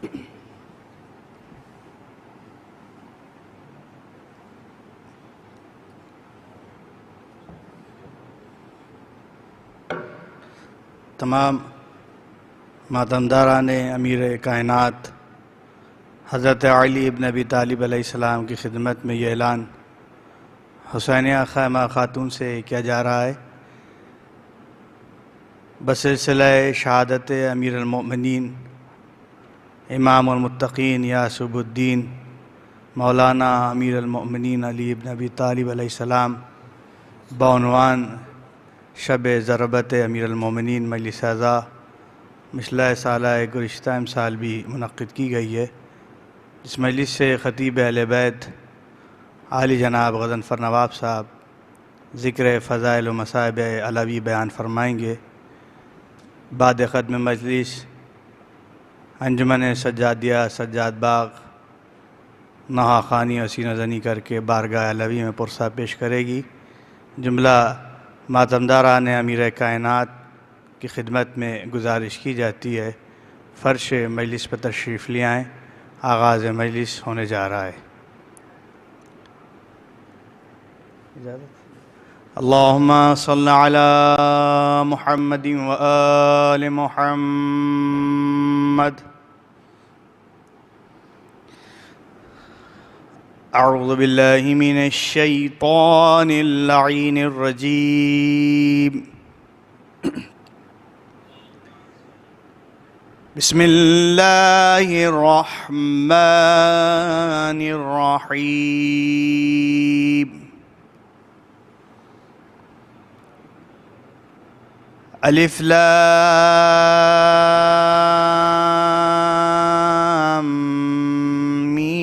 تمام ماتمداران امیر کائنات حضرت علی ابن ابی طالب علیہ السلام کی خدمت میں یہ اعلان حسینیہ خیمہ خاتون سے کیا جا رہا ہے۔ بسلسلہ شہادت امیر المؤمنین امام المتقین یعصب الدین مولانا امیر المؤمنین علی ابن ابی طالب علیہ السلام بعنوان شب ضربت امیر المؤمنین مجلس اعضاء مثلہ سالہ گزشتہ امسال بھی منعقد کی گئی ہے۔ اس مجلس سے خطیب اہل بیت عالی جناب غضنفر نواب صاحب ذکر فضائل و مصائب علوی بیان فرمائیں گے۔ بعد ختم مجلس انجمن سجادیہ سجاد باغ نہا خوانی و سینہ زنی کر کے بارگاہ علوی میں پرسہ پیش کرے گی۔ جملہ ماتمداران امیر کائنات کی خدمت میں گزارش کی جاتی ہے فرش مجلس پر تشریف لے آئیں، آغاز مجلس ہونے جا رہا ہے۔ اللہم صل علی محمد و آل محمد۔ اعوذ باللہ من الشیطان اللعین الرجیم۔ بسم اللہ الرحمن الرحیم۔ الف لام میم۔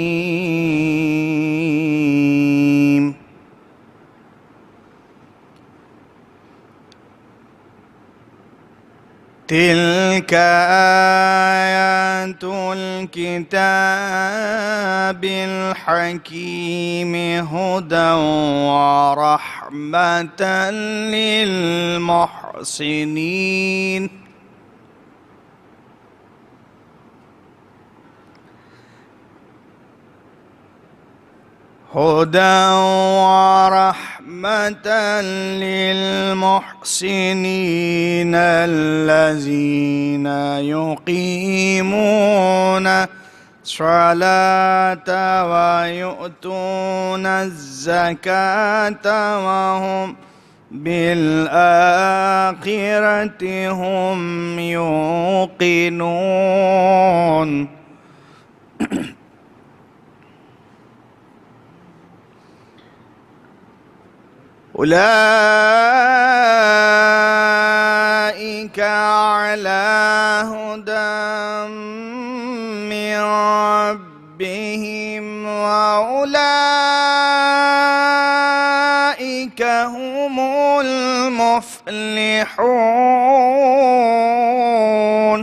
تلك آيات الكتاب الحكيم هدى ورحمة للمحسنين۔ هدى ورحمة للمحسنين الذين يقيمون الصلاة ويؤتون الزكاة وهم بالآخرة هم يوقنون۔ أولئك على هدى من ربهم وأولئك هم المفلحون۔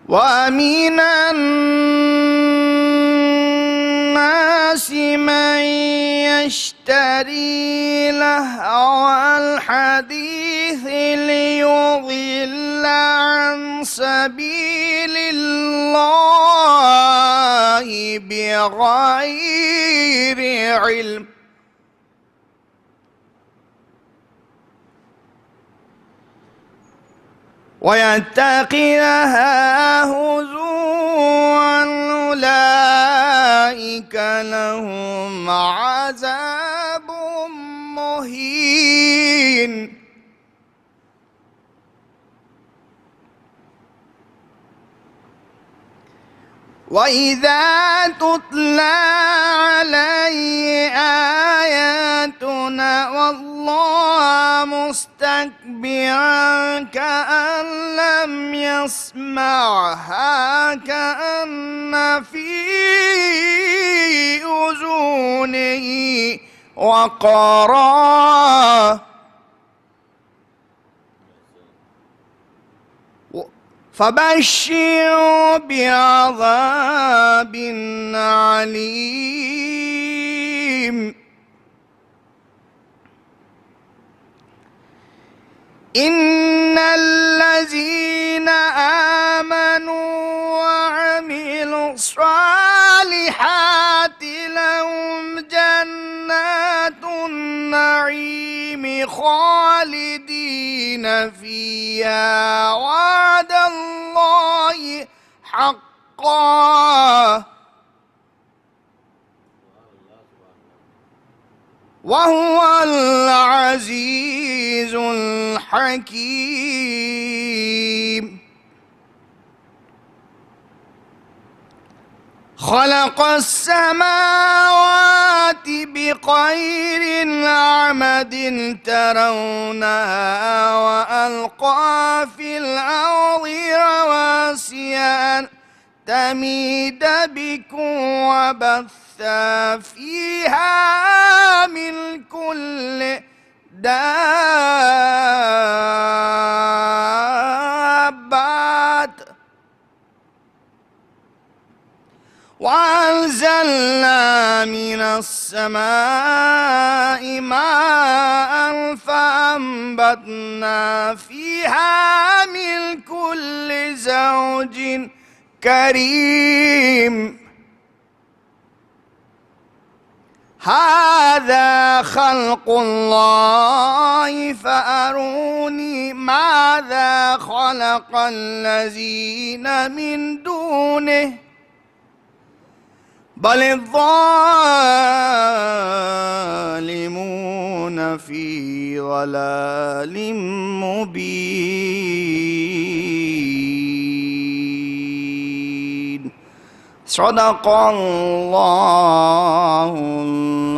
ومن الناس من يشتري لهو الحديث ليضل عن سبيل الله بغير علم ويتخذها هزوا، أولئك لهم عذاب مهين۔ وإذا تتلى عليه آياتنا والله مستكبرا كأن لم يسمعها كأن في أذنه وقرا فبشر بعذاب عليم۔ جنات النعيم خالدين فيها وعد الله حقا وهو العزيز الحكيم خلق السماوات بغير عمد ترونها وألقى في الأرض رواسي أن تميد بكم وبث فيها من كل دابات وأنزلنا من السماء ماء فأنبتنا فيها من كل زوج كريم هذا خلق الله فأروني ماذا خلق الذين من دونه بل الظالمون في ضلال مبين صدق الله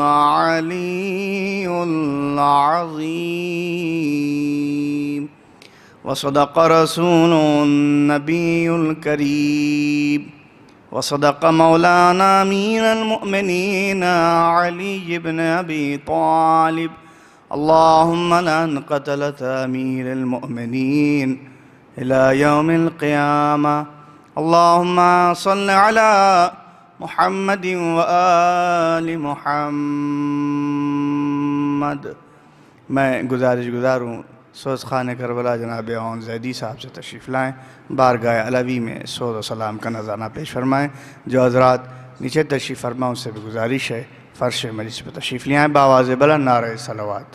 العلي العظيم وصدق رسوله النبي الكريم وصدق مولانا أمير المؤمنين علي بن أبي طالب اللهم لعن قتلة أمير المؤمنين إلى يوم القيامة اللهم صل على محمد وآل محمد. میں گزار ہوں سوز خانہ کربلا جناب اون زیدی صاحب سے تشریف لائیں، بارگاہ علوی میں سوز و سلام کا نذرانہ پیش فرمائیں. جو حضرات نیچے تشریف فرما ان سے بھی گزارش ہے فرش مجلس پہ تشریف لے آئیں بآواز بلند نعرہ صلوات.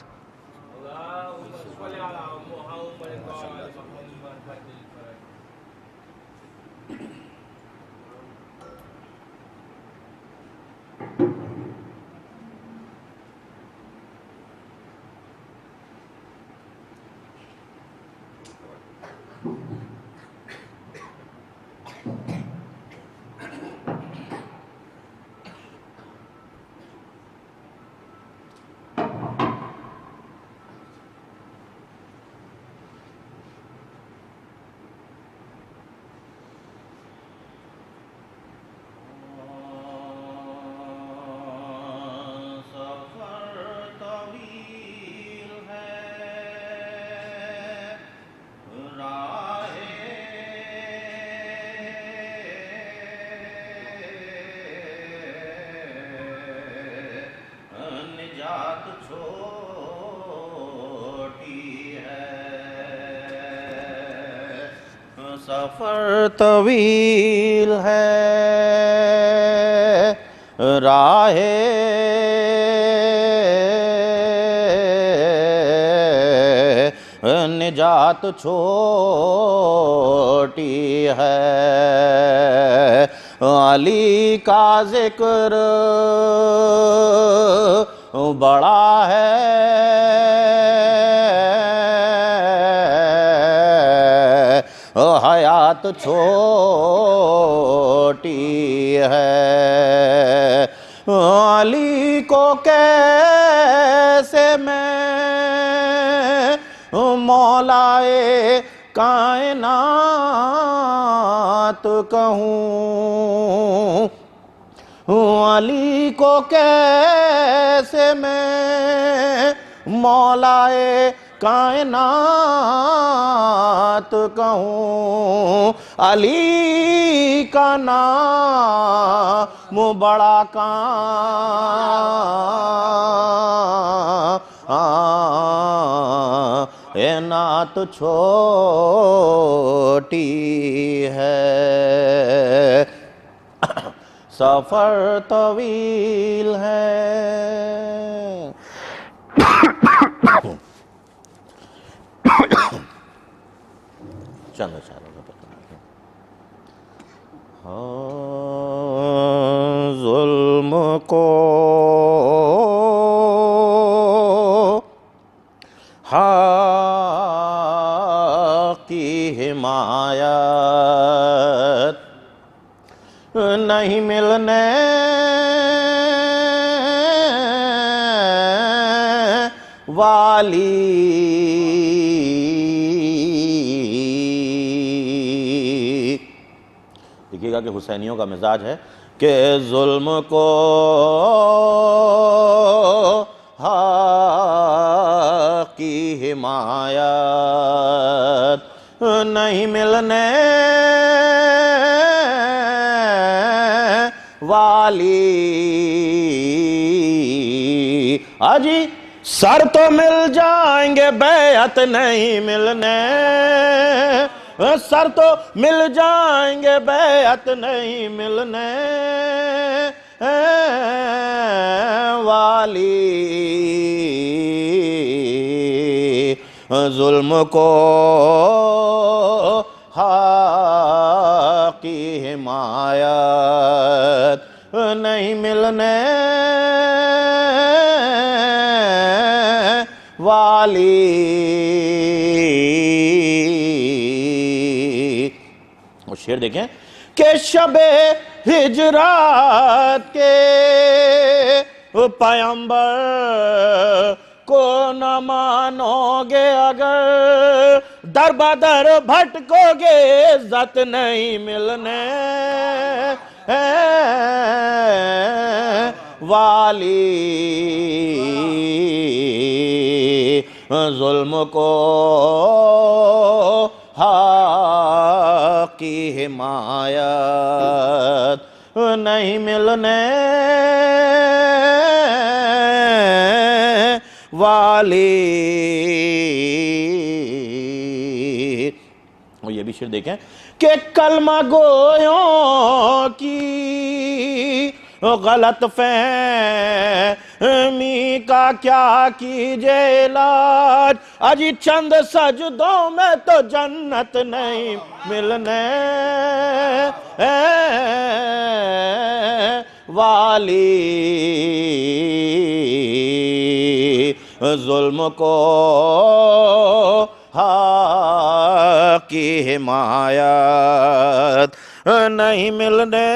سفر طویل ہے راہ نجات چھوٹی ہے علی کا ذکر بڑا ہے حیات چھوٹی ہے علی کو کیسے میں مولائے کائنات کہوں علی کو کیسے میں مولائے کائنات کہوں علی کا نام بڑا کائنات چھوٹی ہے سفر طویل ہے چند اشاروں کا پتہ نہیں. ظلم کو حق کی حمایت نہیں ملنے والی. دیکھیے گا کہ حسینیوں کا مزاج ہے کہ ظلم کو حق کی حمایت نہیں ملنے والی. آجی سر تو مل جائیں گے بیعت نہیں ملنے، سر تو مل جائیں گے بیعت نہیں ملنے والی. ظلم کو حق کی حمایت نہیں ملنے والی. اور شعر دیکھیں کہ شب ہجرات کے پیغمبر کو نہ مانو گے اگر، در بدر بھٹکو گے عزت نہیں ملنے والی. ظلم کو حق کی حمایت نہیں ملنے والی. اور یہ بھی شعر دیکھیں کہ کلمہ گویوں کی غلط فہمی کا کیا کیجے علاج، اجی چند سجدوں میں تو جنت نہیں ملنے والی. ظلم کو حق کی حمایت نہیں ملنے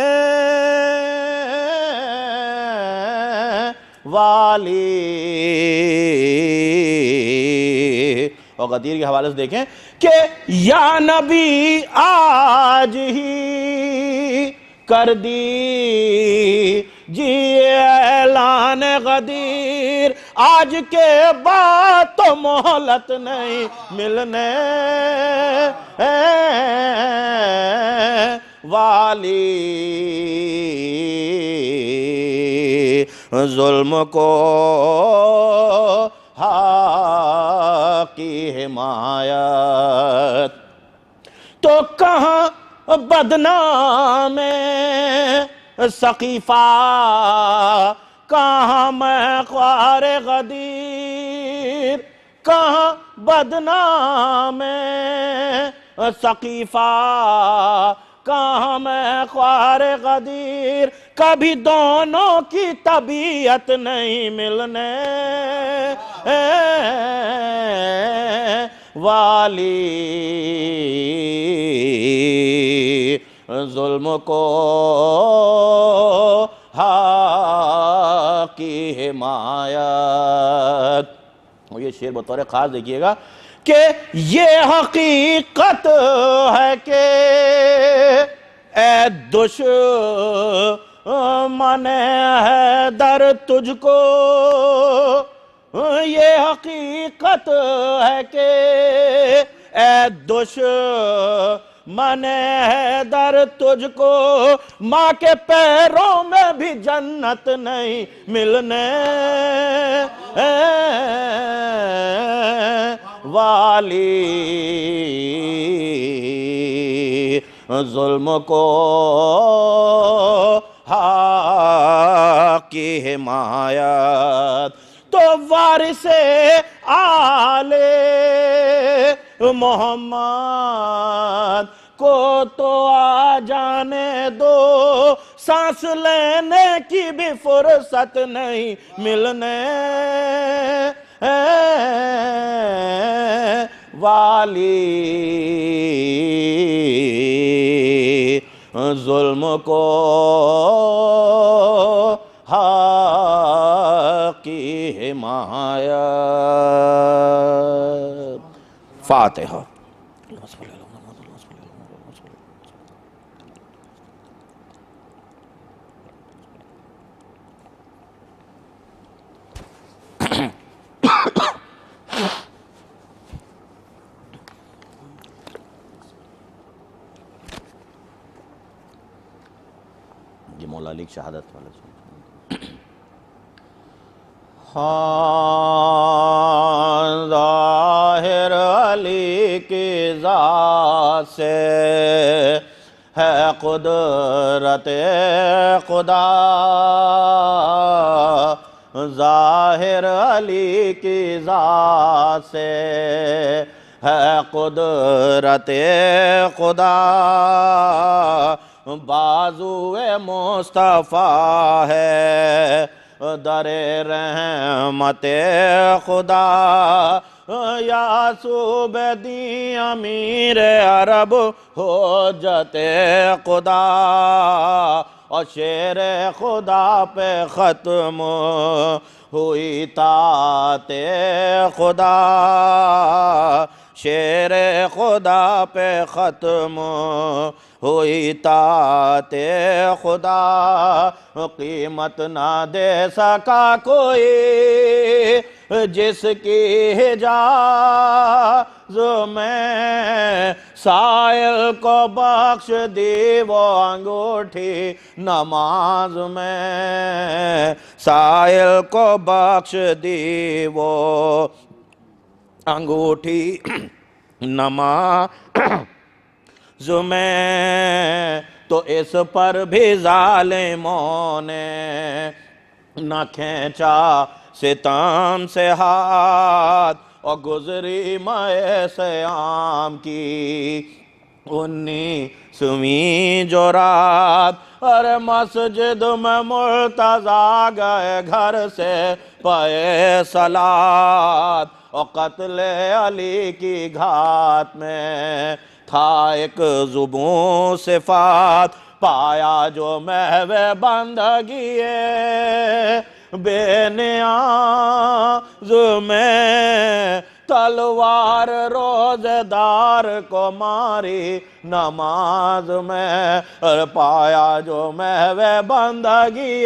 والی. اور غدیر کے حوالے سے دیکھیں کہ یا نبی آج ہی کر دی جی اعلان غدیر، آج کے بعد تو مہلت نہیں ملنے والی. ظلم کو حق کی حمایت تو کہاں بدنام سقیفہ، کہاں میں خوار غدیر، کہاں بدنام سقیفہ، کہاں میں خوار غدیر. کبھی دونوں کی طبیعت نہیں ملنے والی. ظلم کو حق کی حمایت. اور یہ شعر بطور خاص دیکھیے گا کہ یہ حقیقت ہے کہ اے دشمن حیدر تجھ کو، یہ حقیقت ہے کہ اے دشمن حیدر تجھ کو، ماں کے پیروں میں بھی جنت نہیں ملنے والی. ظلم کو حق کی حمایت تو وارث آلے محمد کو تو آ جانے دو، سانس لینے کی بھی فرصت نہیں ملنے والی، ظلم کو حق کی حمایت۔ فاتحہ۔ یہ مولا علی کی شہادت والا سن۔ ہاں ظاہر علی کی ذات سے ہے قدرت خدا، ظاہر علی کی ذات سے ہے قدرت خدا، بازو مصطفیٰ ہے در رحمت خدا، یعصوب دی امیر عرب حجت خدا، اور شیر خدا پہ ختم ہوئی طاعت خدا، شیر خدا پہ ختم ہوئی طاعت خدا، قیمت نہ دے سکا کوئی جس کی حجاز میں، سائل کو بخش دی وہ انگوٹھی نماز میں، سائل کو بخش دی وہ انگوٹھی نماز میں، تو اس پر بھی ظالموں نے نہ کھینچا ستم سے ہاتھ، اور گزری ماہ سیام کی 19ویں جو رات، اور مسجد میں مرتضیٰ گئے گھر سے پائے صلات، اور قتل علی کی گھات میں تھا ایک زبوں صفات، پایا جو محو بندگی بے نیاز میں، تلوار روزے دار کو ماری نماز میں، اور پایا جو محو بندگی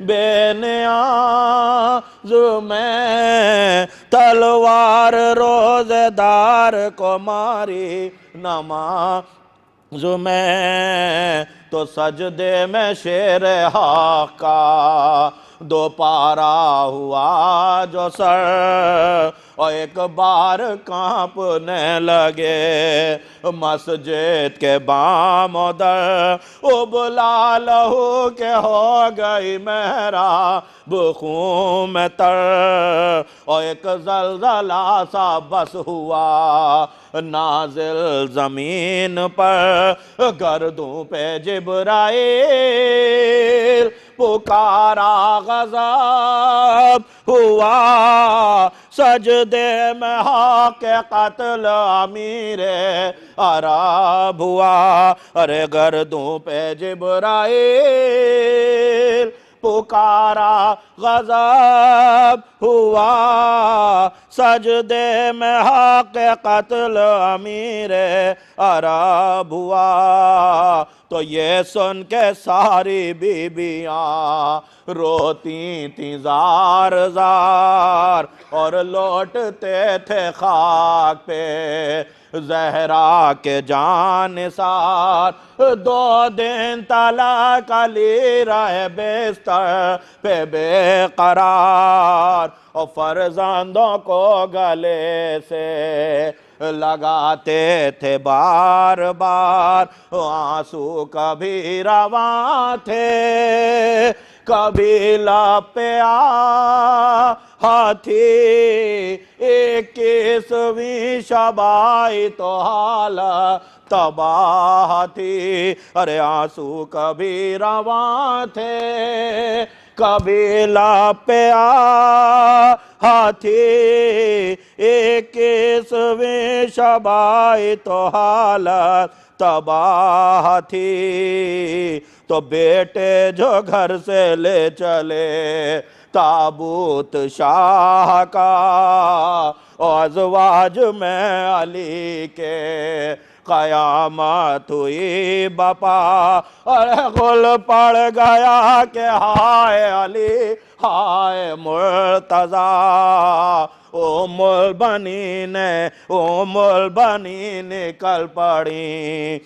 بے نیاز میں، تلوار روزے دار کو ماری نماز میں، تو سجدے میں شیر حق کا دو پارا ہوا جو سر، اور ایک بار کانپنے لگے مسجد کے بام و در، ابلا لہو کہ ہو گئی محراب خون میں تر، اور ایک زلزلہ سا بس ہوا نازل زمین پر، گردوں پہ جبرائیل پکارا غضب ہوا، سجدے میں حق قتل امیر عرب ہوا، ارے گردوں پہ جبرائیل پکارا غضب ہوا، سجدے میں حق قتل امیر عرب ہوا، تو یہ سن کے ساری بیبیاں روتی تھیں زار زار، اور لوٹتے تھے خاک پہ زہرا کے جانثار، 2 دن تلک علی رہے بستر پہ بے قرار، اور فرزندوں کو گلے سے لگاتے تھے بار بار، آنسو کبھی رواں تھے کبھی لب پہ ہاتھی 21ویں شبائی تو حالت تباہ تھی ارے آنسو کبھی رواں تھے کبھی لب پہ ہاتھی 21ویں شبائی تو حالت تباہ تھی تو بیٹے جو گھر سے لے چلے تابوت شاہ کا ازواج میں علی کے قیامت ہوئی بپا اور غل پڑ گیا کہ ہائے علی ہائے مرتضیٰ ام البنین نکل پڑی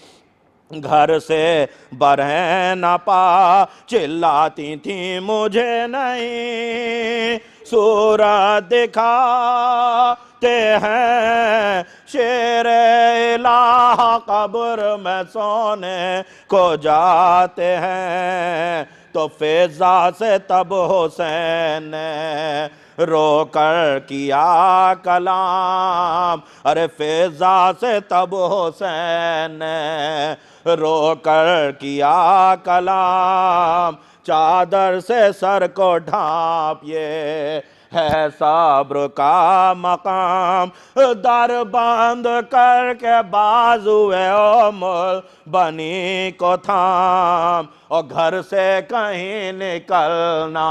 گھر سے برہن نہ پا چلاتی تھیں مجھے نہیں صورت دکھاتے ہیں شیر الہ قبر میں سونے کو جاتے ہیں تو فضا سے تب حسین نے رو کر کیا کلام ارے فضا سے تب حسین نے رو کر کیا کلام چادر سے سر کو ڈھانپ یہ ہے صبر کا مقام در بند کر کے بازوئے ام البنی کو تھام اور گھر سے کہیں نکلنا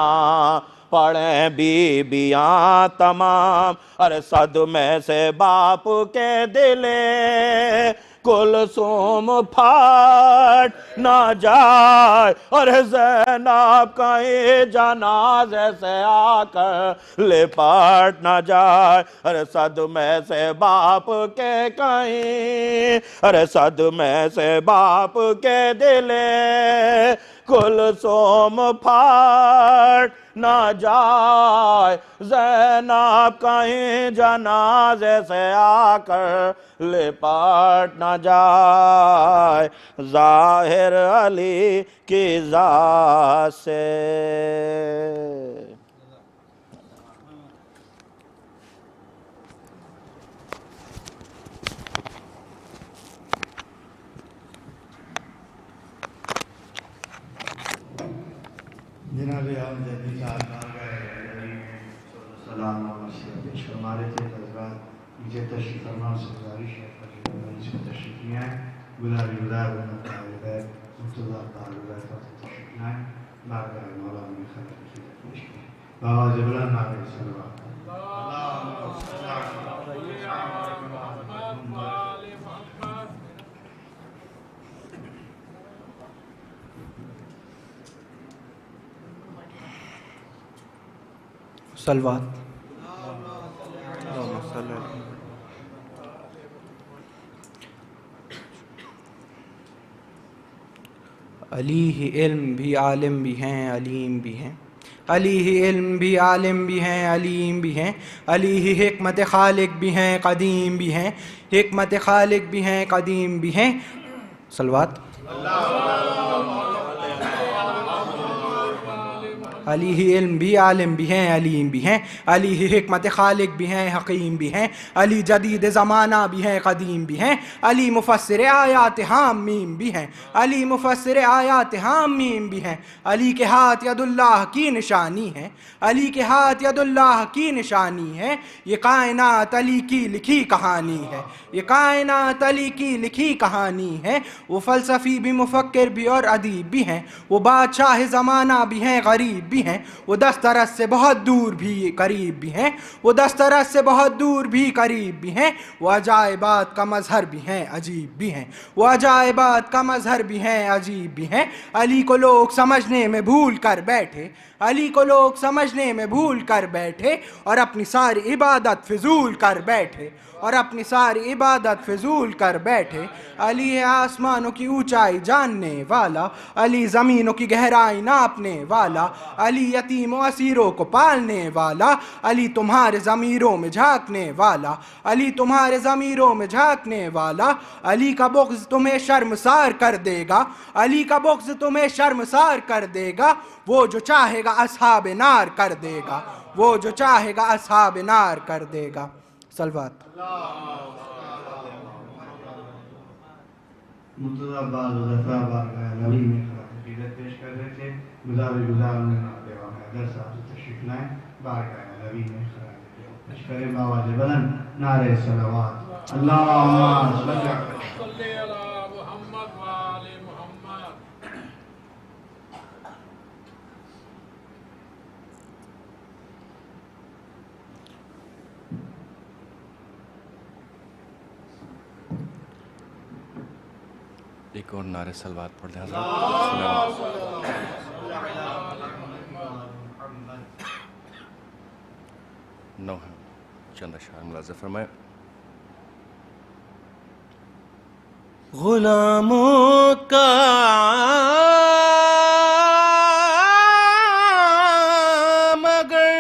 پڑیں بیبیاں تمام ارے صدمے سے باپ کے دلے کلثوم پھاٹ نہ جائے اور زینب کہیں جنازے سے آ کر لپٹ نہ جائے ارے صدمے سے باپ کے کہیں ارے صدمے سے باپ کے دلے کلثوم پھاٹ نہ جائے زینب کہیں جنازے سے آ کر لپٹ نہ جائے ظاہر علی کی ذات سے جناب جدید سلام پیش فرمارے تھے حضرات مجھے تشریف فرما سے گزارش ہے اس کو تشریف نہیں آئے گلابی گلاب مرتضیٰ تشریف نہیں آئے بارگاہ مولا میں خطر خدمت پیش کی بآواز بلند نعرہ صلوات صلوات علی ہی علم بھی عالم بھی ہیں علیم بھی ہیں علی ہی علم بھی عالم بھی ہیں علیم بھی ہیں علی ہی حکمت خالق بھی ہیں قدیم بھی ہیں حکمت خالق بھی ہیں قدیم بھی ہیں صلوات علی ہی علم بھی عالم بھی ہیں علیم بھی ہیں علی ہی حکمت خالق بھی ہیں حکیم بھی ہیں علی جدید زمانہ بھی ہیں قدیم بھی ہیں علی مفسر آیات حامیم بھی ہیں علی مفسر آیات حامیم بھی ہیں علی کے ہاتھ ید اللہ کی نشانی ہے علی کے ہاتھ ید اللہ کی نشانی ہے یہ کائنات علی کی لکھی کہانی ہے یہ کائنات علی کی لکھی کہانی ہے وہ فلسفی بھی مفکر بھی اور ادیب بھی ہیں وہ بادشاہ زمانہ بھی ہیں غریب بھی ہیں وہ دسترس سے بہت دور بھی قریب بھی ہیں وہ دسترس سے بہت دور بھی قریب بھی ہیں وہ عجائبات کا مظہر بھی ہیں عجیب بھی ہیں وہ عجائبات کا مظہر بھی ہیں عجیب بھی ہیں علی کو لوگ سمجھنے میں بھول کر بیٹھے علی کو لوگ سمجھنے میں بھول کر بیٹھے اور اپنی ساری عبادت فضول کر بیٹھے اور اپنی ساری عبادت فضول کر بیٹھے علی ہے آسمانوں کی اونچائی جاننے والا علی زمینوں کی گہرائی ناپنے والا علی یتیم و اسیروں کو پالنے والا علی تمہارے ضمیروں میں جھانکنے والا علی تمہارے ضمیروں میں جھانکنے والا علی کا بغض تمہیں شرمسار کر دے گا علی کا بغض تمہیں شرمسار کر دے گا وہ جو چاہے گا اصحاب نار کر دے گا وہ جو چاہے گا اصحاب نار کر دے گا. صلوات. مرتضی بعض دفعہ بارگاہ نبی میں عقیدت پیش کر رہے تھے. گزار دیوان حیدر صاحب سے تشریف لائیں. بارگاہ نبی میں پیش کریں. بآواز بلند نعرہ صلوات. اللہم صلی علی محمد وآل محمد. ایک اور نعرہ صلوات پڑھ لیں حضرات. نو ہے چند اشعار ملاحظہ فرمائے. غلاموں کا مگر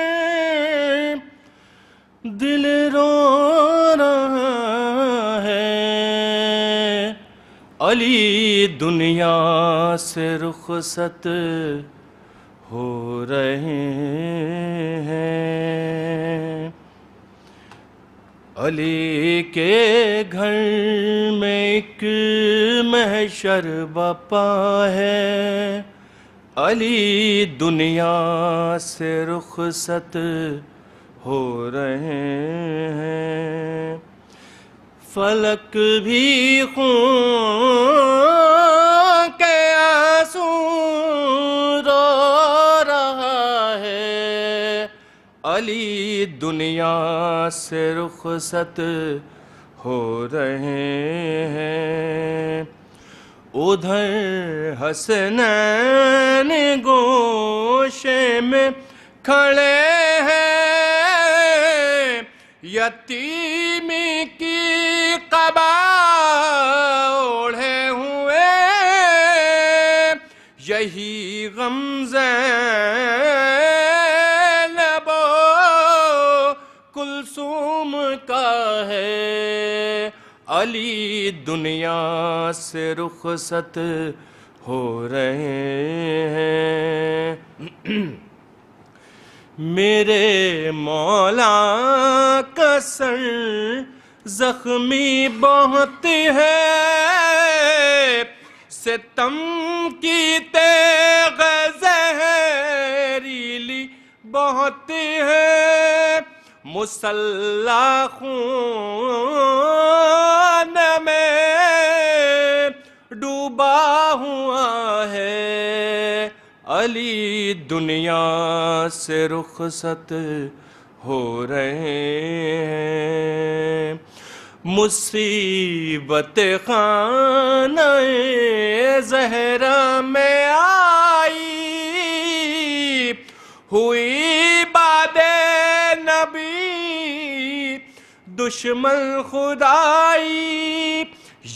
دل رو رہا ہے، علی دنیا سے رخصت ہو رہے ہیں. علی کے گھر میں ایک محشر بپا ہے، علی دنیا سے رخصت ہو رہے ہیں. فلک بھی خون کے آنسو رو رہا ہے، علی دنیا سے رخصت ہو رہے ہیں. ادھر حسنین گوشے میں کھڑے ہیں، یتیمی کی قبا اوڑھے ہوئے، یہی غمزہ کلثوم کا ہے، علی دنیا سے رخصت ہو رہے ہیں. میرے مولا کا سر زخمی بہت ہے، ستم کی تیغ زہریلی بہت ہے، مسلح خون میں ڈوبا ہوا ہے، علی دنیا سے رخصت ہو رہے ہیں. مصیبت خانہ زہرا میں آئی، ہوئی باد نبی دشمن خدائی،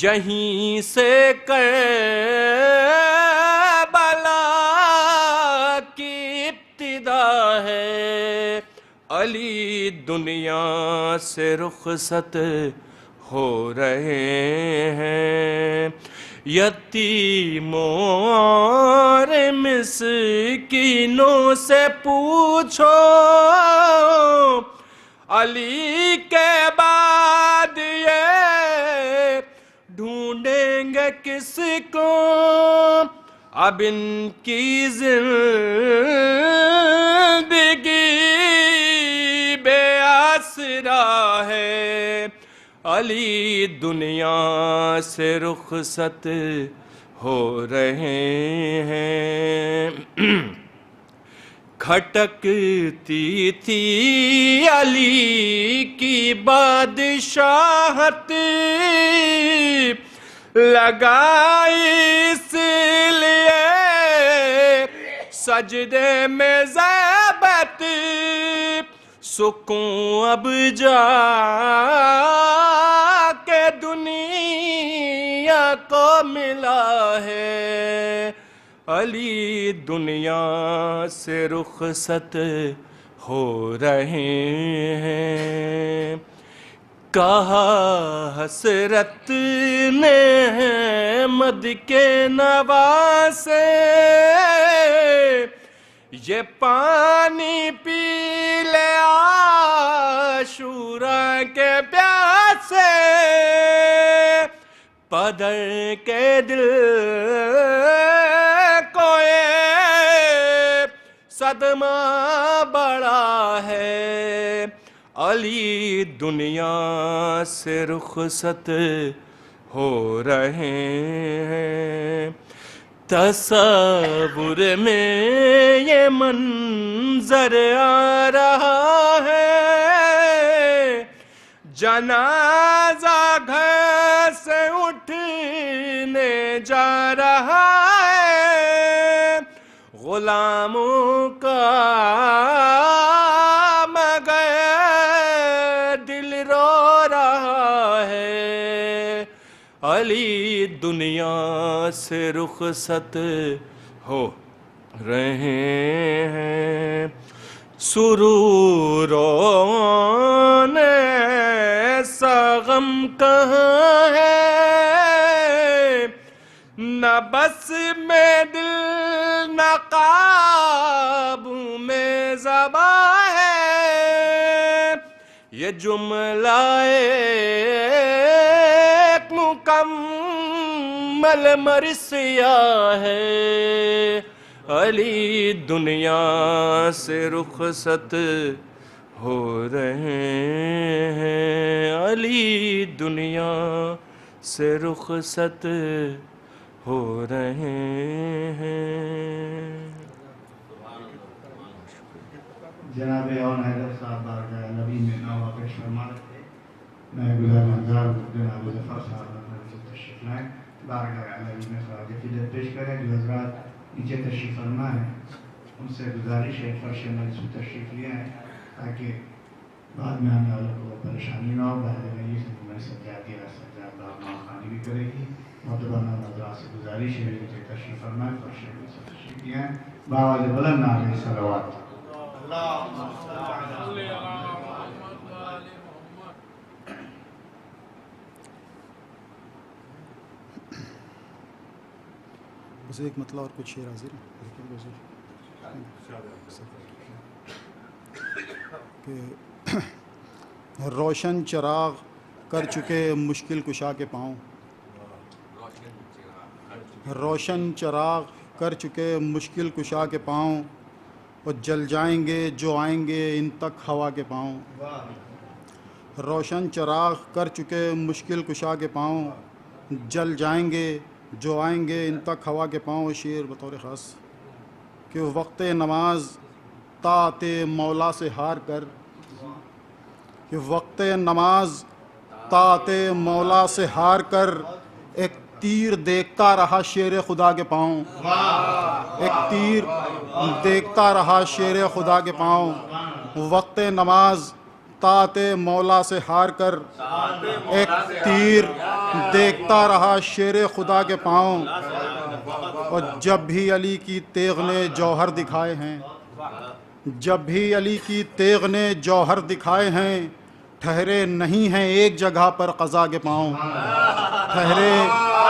یہیں سے کربلا کی ابتدا ہے، علی دنیا سے رخصت ہو رہے ہیں. یتیموں اور مسکینوں سے پوچھو، علی کے بعد یہ ڈھونڈیں گے کس کو، اب ان کی زندگی بے آسرا ہے، علی دنیا سے رخصت ہو رہے ہیں. کھٹکتی تھی علی کی بادشاہت، لگائی اس لیے سجدے میں ذیبت، سکون اب جا کے دنیا کو ملا ہے، علی دنیا سے رخصت ہو رہے ہیں. کہا حسرت نے احمد کے نواسے، یہ پانی پی لے عاشورہ کے پیاسے پدر کے دل کو یہ صدمہ بڑا ہے علی دنیا سے رخصت ہو رہے ہیں تصور میں یہ منظر آ رہا ہے جنازہ گھر سے اٹھنے جا رہا ہے غلاموں کا مگر دل رو رہا ہے علی دنیا سے رخصت ہو رہے ہیں سروروں ایسا غم کہاں ہے نہ بس میں دل نہ قابو میں زباں ہے یہ جملہ ایک مکمل مرثیہ ہے علی دنیا سے رخصت ہو رہے ہیں علی دنیا سے رخصت ہو رہے ہیں جناب اون حیدر صاحب بارگاہ نبی میں نامہ پیش فرماتے تھے میں گزار منظر جناب ظفر صاحب تشریف لائیں بارگاہ نبی میں خراج عقیدت پیش کریں جو حضرات نیچے تشریف فرما ہیں ان سے گزارش ہے فرش مجلس میں تشریف لے آئیں تاکہ بعد میں آنے والوں کو پریشانی نہ ہو بعد میں یہ میں سجادی خانی بھی کرے گی محترمہ حضرات سے گزارش ہے نیچے تشریف فرمائیں فرش مجلس میں تشریف لے آئیں باواز بلند علیہ الصلوات بس ایک مطلب اور کچھ شعر حاضر کہ روشن چراغ کر چکے مشکل کشا کے پاؤں روشن چراغ کر چکے مشکل کشا کے پاؤں اور جل جائیں گے جو آئیں گے ان تک ہوا کے پاؤں روشن چراغ کر چکے مشکل کشا کے پاؤں جل جائیں گے جو آئیں گے ان تک ہوا کے پاؤں شعر بطور خاص کہ وقت نماز طاعت مولا سے ہار کر کہ وقت نماز طاعت مولا سے ہار کر ایک تیر دیکھتا رہا شیر خدا کے پاؤں ایک تیر دیکھتا رہا شیر خدا کے پاؤں وقت نماز طاعت مولا سے ہار کر ایک تیر دیکھتا رہا شیر خدا کے پاؤں اور جب بھی علی کی تیغ نے جوہر دکھائے ہیں جب بھی علی کی تیغ نے جوہر دکھائے ہیں ٹھہرے نہیں ہیں ایک جگہ پر قضا کے پاؤں ٹھہرے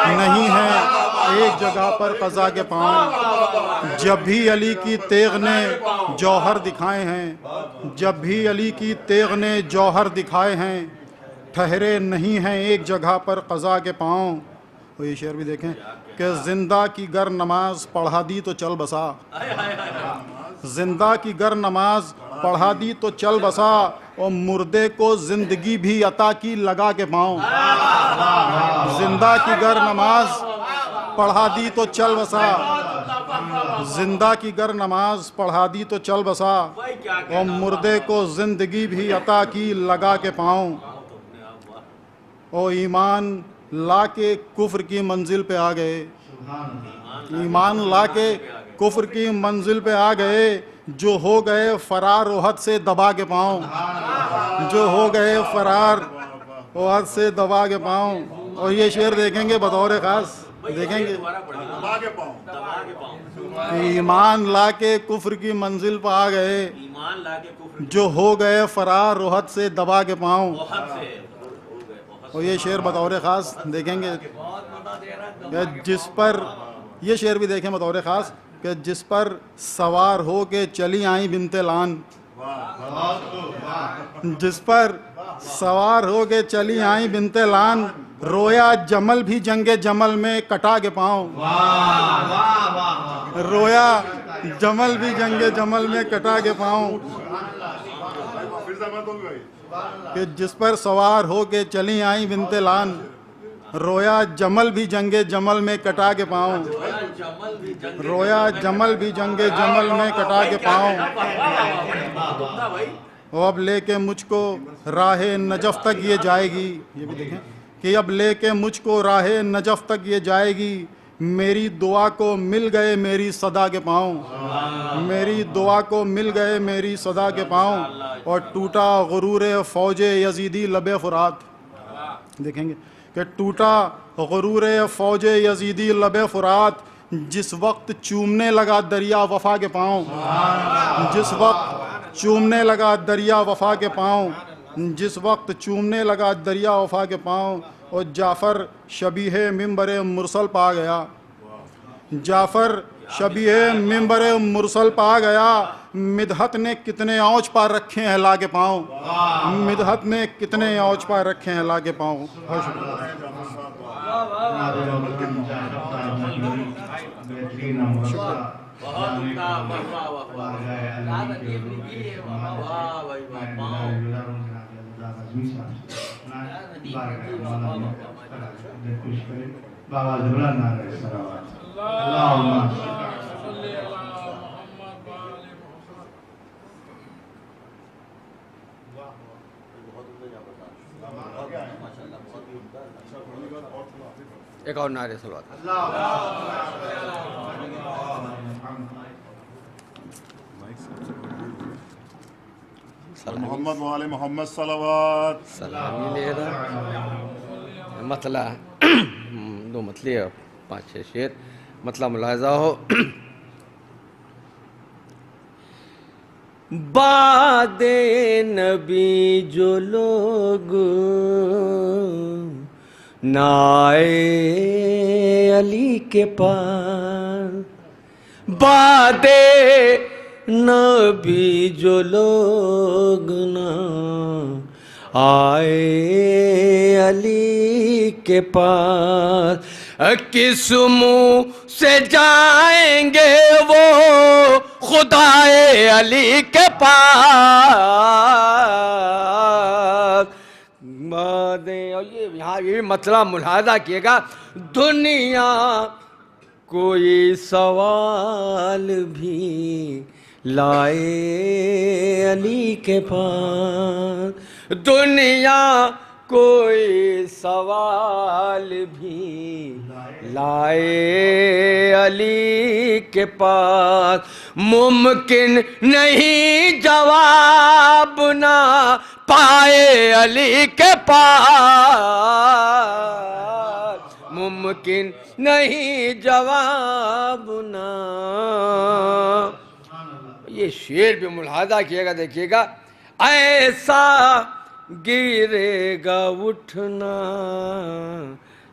نہیں ہیں ایک جگہ پر قضا کے پاؤں جب بھی علی کی تیغ نے جوہر دکھائے ہیں جب بھی علی کی تیغ نے جوہر دکھائے ہیں ٹھہرے نہیں ہیں ایک جگہ پر قضا کے پاؤں اور یہ شعر بھی دیکھیں کہ زندہ کی گر نماز پڑھا دی تو چل بسا زندہ کی گر نماز پڑھا دی تو چل بسا اور مردے کو زندگی بھی عطا کی لگا کے پاؤں زندہ کی گر نماز پڑھا دی تو چل بسا زندہ کی گر نماز پڑھا دی تو چل بسا اور مردے کو زندگی بھی عطا کی لگا کے پاؤں اور ایمان لا کے کفر کی منزل پہ آ گئے ایمان لا کے کفر کی منزل پہ آ گئے جو ہو گئے فرار احد سے دبا کے پاؤں جو ہو گئے فرار احد سے دبا کے پاؤں اور یہ شعر دیکھیں گے بطور خاص دیکھیں گے ایمان لا کے کفر کی منزل پہ آ گئے جو ہو گئے فرار احد سے دبا کے پاؤں اور یہ شعر بطور خاص دیکھیں گے جس پر یہ شعر بھی دیکھیں بطور خاص کہ جس پر سوار ہو کے چلی آئیں بنت لان، جس پر سوار ہو کے چلی آئیں بنت لان، رویا جمل بھی جنگ جمل میں کٹا کے پاؤں، رویا جمل بھی جنگ جمل میں کٹا کے پاؤں، کہ جس پر سوار ہو کے چلی آئیں بنت لان، رویا جمل بھی جنگ جمل میں کٹا کے پاؤں، رویا جمل بھی جنگ جمل میں کٹا کے پاؤں، اب لے کے مجھ کو راہ نجف تک یہ جائے گی، یہ بھی دیکھیں کہ اب لے کے مجھ کو راہ نجف تک یہ جائے گی، میری دعا کو مل گئے میری صدا کے پاؤں، میری دعا کو مل گئے میری صدا کے پاؤں، اور ٹوٹا غرور فوج یزیدی لب فرات، دیکھیں گے کہ ٹوٹا غرور فوج یزیدی لب فرات، جس وقت چومنے لگا دریا وفا کے پاؤں، جس وقت چومنے لگا دریا وفا کے پاؤں، جس وقت چومنے لگا دریا وفا کے پاؤں، اور جعفر شبیہ ممبر مرسل پا گیا، جعفر شبیہ ممبر مرسل پا گیا، مدحت نے کتنے اونچ پا رکھے ہیں لا کے پاؤں، مدحت نے کتنے اونچ پا رکھے ہیں لا کے پاؤں۔ بہت بابا زبران نعرہ صلوات اللہم صلی علی محمد وآل محمد۔ ایک اور نعرے صلوات۔ محمد وآل محمد صلوات۔ سلام لے رہا مطلع دو مطلع اور 5-6 شعر، مطلع ملاحظہ ہو۔ بعد نبی جو لوگ نہ آئے علی کے پاس، بعد نبی جو لوگ نہ آئے علی کے پاس، کس منہ سے جائیں گے وہ خدائے علی کے پاس۔ یہاں یہ مسئلہ ملاحظہ کیے گا، دنیا کوئی سوال بھی لائے علی کے پاس، دنیا کوئی سوال بھی لائے علی کے پاس، ممکن نہیں جواب نہ پائے علی کے پاس، ممکن نہیں جواب نہ۔ یہ شعر بھی ملاحظہ کیے گا، دیکھیے گا، ایسا گرے گا اٹھنا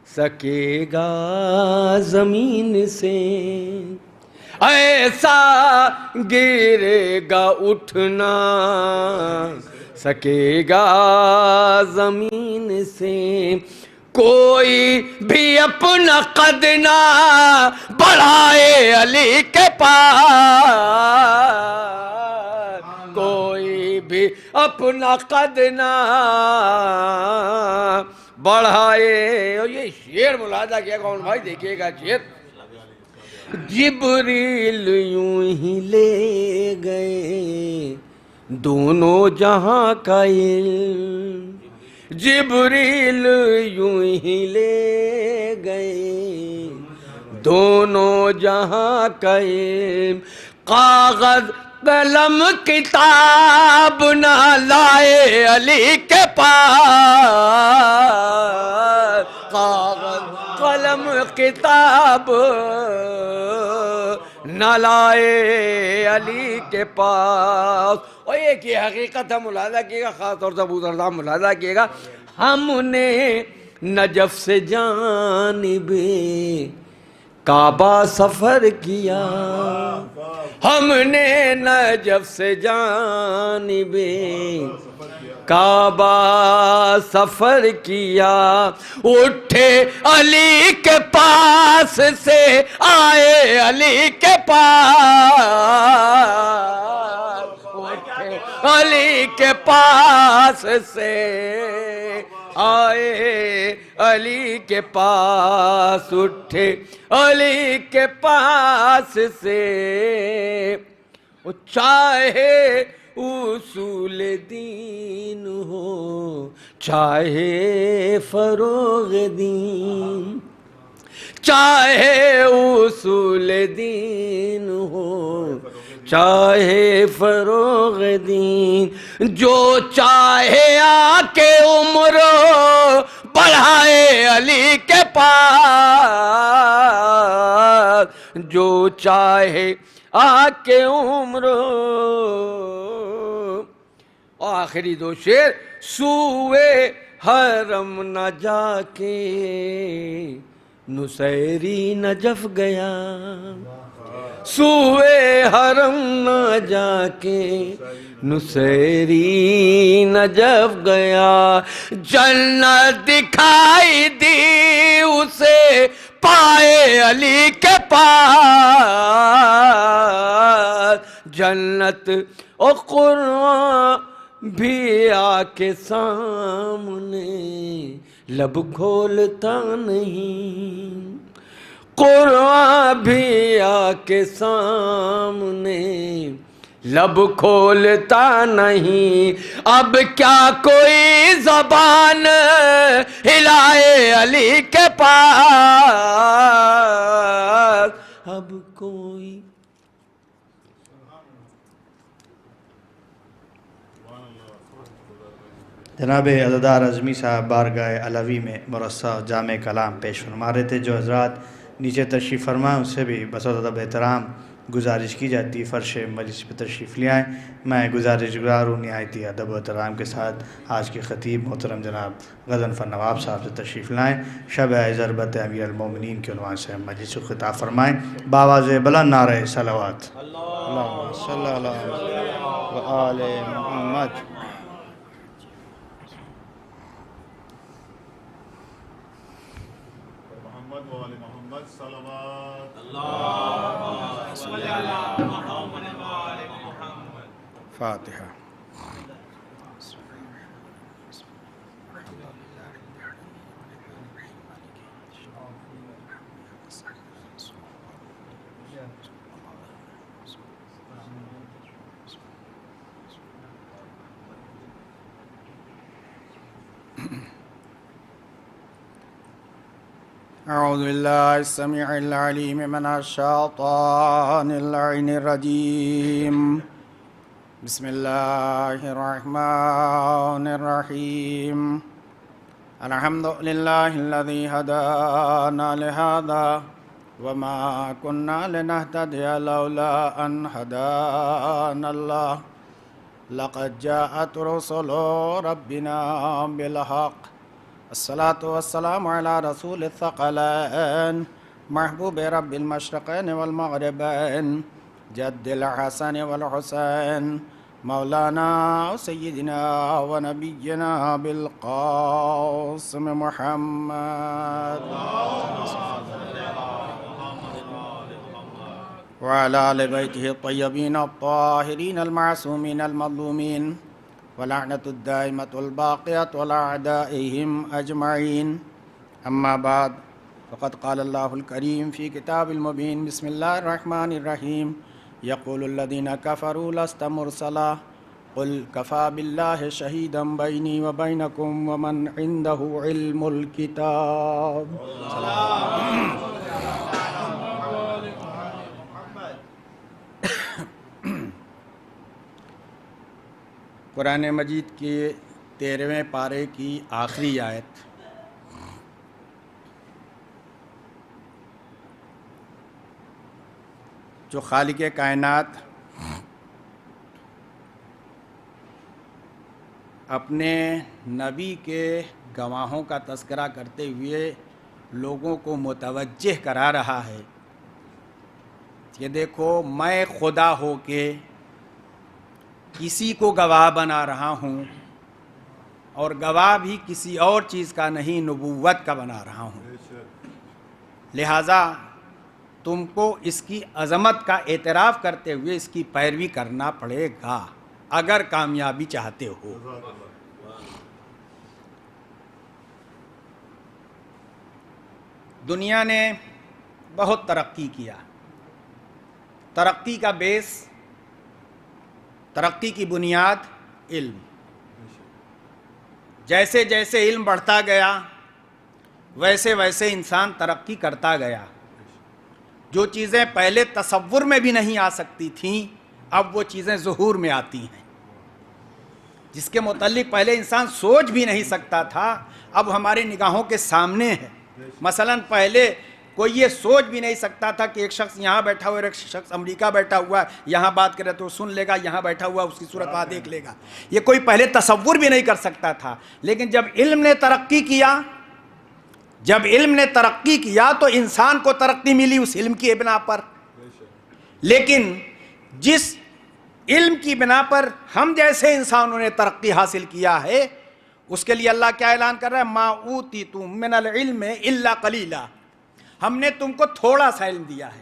سکے گا زمین سے، ایسا گرے گا اٹھنا سکے گا زمین سے، کوئی بھی اپنا قد نہ بڑھائے علی کے پاس، کوئی بھی اپنا قد نہ بڑھائے۔ اور یہ شعر ملاحظہ کیا کون بھائی، دیکھیے گا شعر، جبریل یوں ہی لے گئے دونوں جہاں کا علم، جبریل یوں ہی لے گئے دونوں جہاں کا علم، کاغذ قلم کتاب نہ لائے علی کے پاس، کاغذ قلم کتاب نہ لائے علی کے پاس۔ اور ایک یہ حقیقت ہے، ملاحظہ کیے گا، خاص طور سے ابو درداء ملاحظہ کیے گا، ہم نے نجف سے جانب کعبہ سفر کیا ہم نے نجف سے جانب کعبہ سفر کیا اٹھے علی کے پاس سے آئے علی کے پاس اٹھے علی کے پاس سے آئے علی کے پاس اٹھے علی کے پاس سے چاہے اصول دین ہو چاہے فروغ دین چاہے اصول دین ہو چاہے فروغ دین جو چاہے آ کے عمر بڑھائے علی کے پاس جو چاہے آ کے عمر آخری دو شعر سوئے حرم نہ جا کے نصیری نجف گیا سوئے حرم نہ جا کے نصیری نجف گیا جنت دکھائی دی اسے پائے علی کے پاس جنت اور قرآن بھی آ کے سامنے لب کھولتا نہیں قرآن بھی آ کے سامنے لب کھولتا نہیں اب کیا کوئی زبان ہلائے علی کے پاس اب کوئی جناب عزادار اعظمی صاحب بارگاہ علوی میں مرصع جامع کلام پیش فرما رہے تھے جو حضرات نیچے تشریف فرمائیں ان سے بھی بس ادب احترام گزارش کی جاتی ہے فرش مجلس پہ تشریف لے آئیں میں گزارش گزار ہوں نہایت ادب و احترام کے ساتھ آج کے خطیب محترم جناب غضنفر نواب صاحب سے تشریف لائیں شب ضربت امیر المومنین کے عنوان سے مجلس کو خطاب فرمائیں باواز بلند نعرہ صلوات اللہم صلی اللہ و آل محمد محمد و آل محمد صلوات فاتحہ اعوذ باللہ السمیع العلیم من الشیطان اللعین الرجیم بسم اللہ الرحمن الرحیم الحمد للہ الذی ہدانا لہذا وما كنا لنهتدي لولا ان هدانا الله لقد جاءت رسل ربنا بالحق الصلاة والسلام على رسول الثقلين محبوب رب المشرقين والمغربين جد الحسن والحسين مولانا سيدنا ونبينا بالقاسم محمد وعلى آل بيته الطيبين الطاهرين المعصومين المظلومين ولعنة الدائمة الباقية والأعدائهم أجمعين أما بعد فقد قال الله الكريم في كتاب المبين بسم الله الرحمن الرحيم يقول الذين كفروا لست مرسلا قل كفى بالله شهيدا بيني وبينكم ومن عنده علم الكتاب قرآن مجید کے 13ویں پارے کی آخری آیت جو خالق کائنات اپنے نبی کے گواہوں کا تذکرہ کرتے ہوئے لوگوں کو متوجہ کرا رہا ہے کہ دیکھو میں خدا ہو کے کسی کو گواہ بنا رہا ہوں، اور گواہ بھی کسی اور چیز کا نہیں، نبوت کا بنا رہا ہوں، لہٰذا تم کو اس کی عظمت کا اعتراف کرتے ہوئے اس کی پیروی کرنا پڑے گا اگر کامیابی چاہتے ہو۔ دنیا نے بہت ترقی کیا، ترقی کا بیس، ترقی کی بنیاد علم۔ جیسے جیسے علم بڑھتا گیا ویسے ویسے انسان ترقی کرتا گیا۔ جو چیزیں پہلے تصور میں بھی نہیں آ سکتی تھیں اب وہ چیزیں ظہور میں آتی ہیں، جس کے متعلق پہلے انسان سوچ بھی نہیں سکتا تھا اب ہماری نگاہوں کے سامنے ہے۔ مثلا پہلے کوئی یہ سوچ بھی نہیں سکتا تھا کہ ایک شخص یہاں بیٹھا ہوا ہے، ایک شخص امریکہ بیٹھا ہوا ہے، یہاں بات کرے تو سن لے گا، یہاں بیٹھا ہوا اس کی صورت وہاں دیکھ لے گا، یہ کوئی پہلے تصور بھی نہیں کر سکتا تھا۔ لیکن جب علم نے ترقی کیا، جب علم نے ترقی کیا تو انسان کو ترقی ملی اس علم کی بنا پر۔ لیکن جس علم کی بنا پر ہم جیسے انسانوں نے ترقی حاصل کیا ہے، اس کے لیے اللہ کیا اعلان کر رہا ہے؟ ما اوتیتم من العلم الا قلیلا، ہم نے تم کو تھوڑا سا علم دیا ہے۔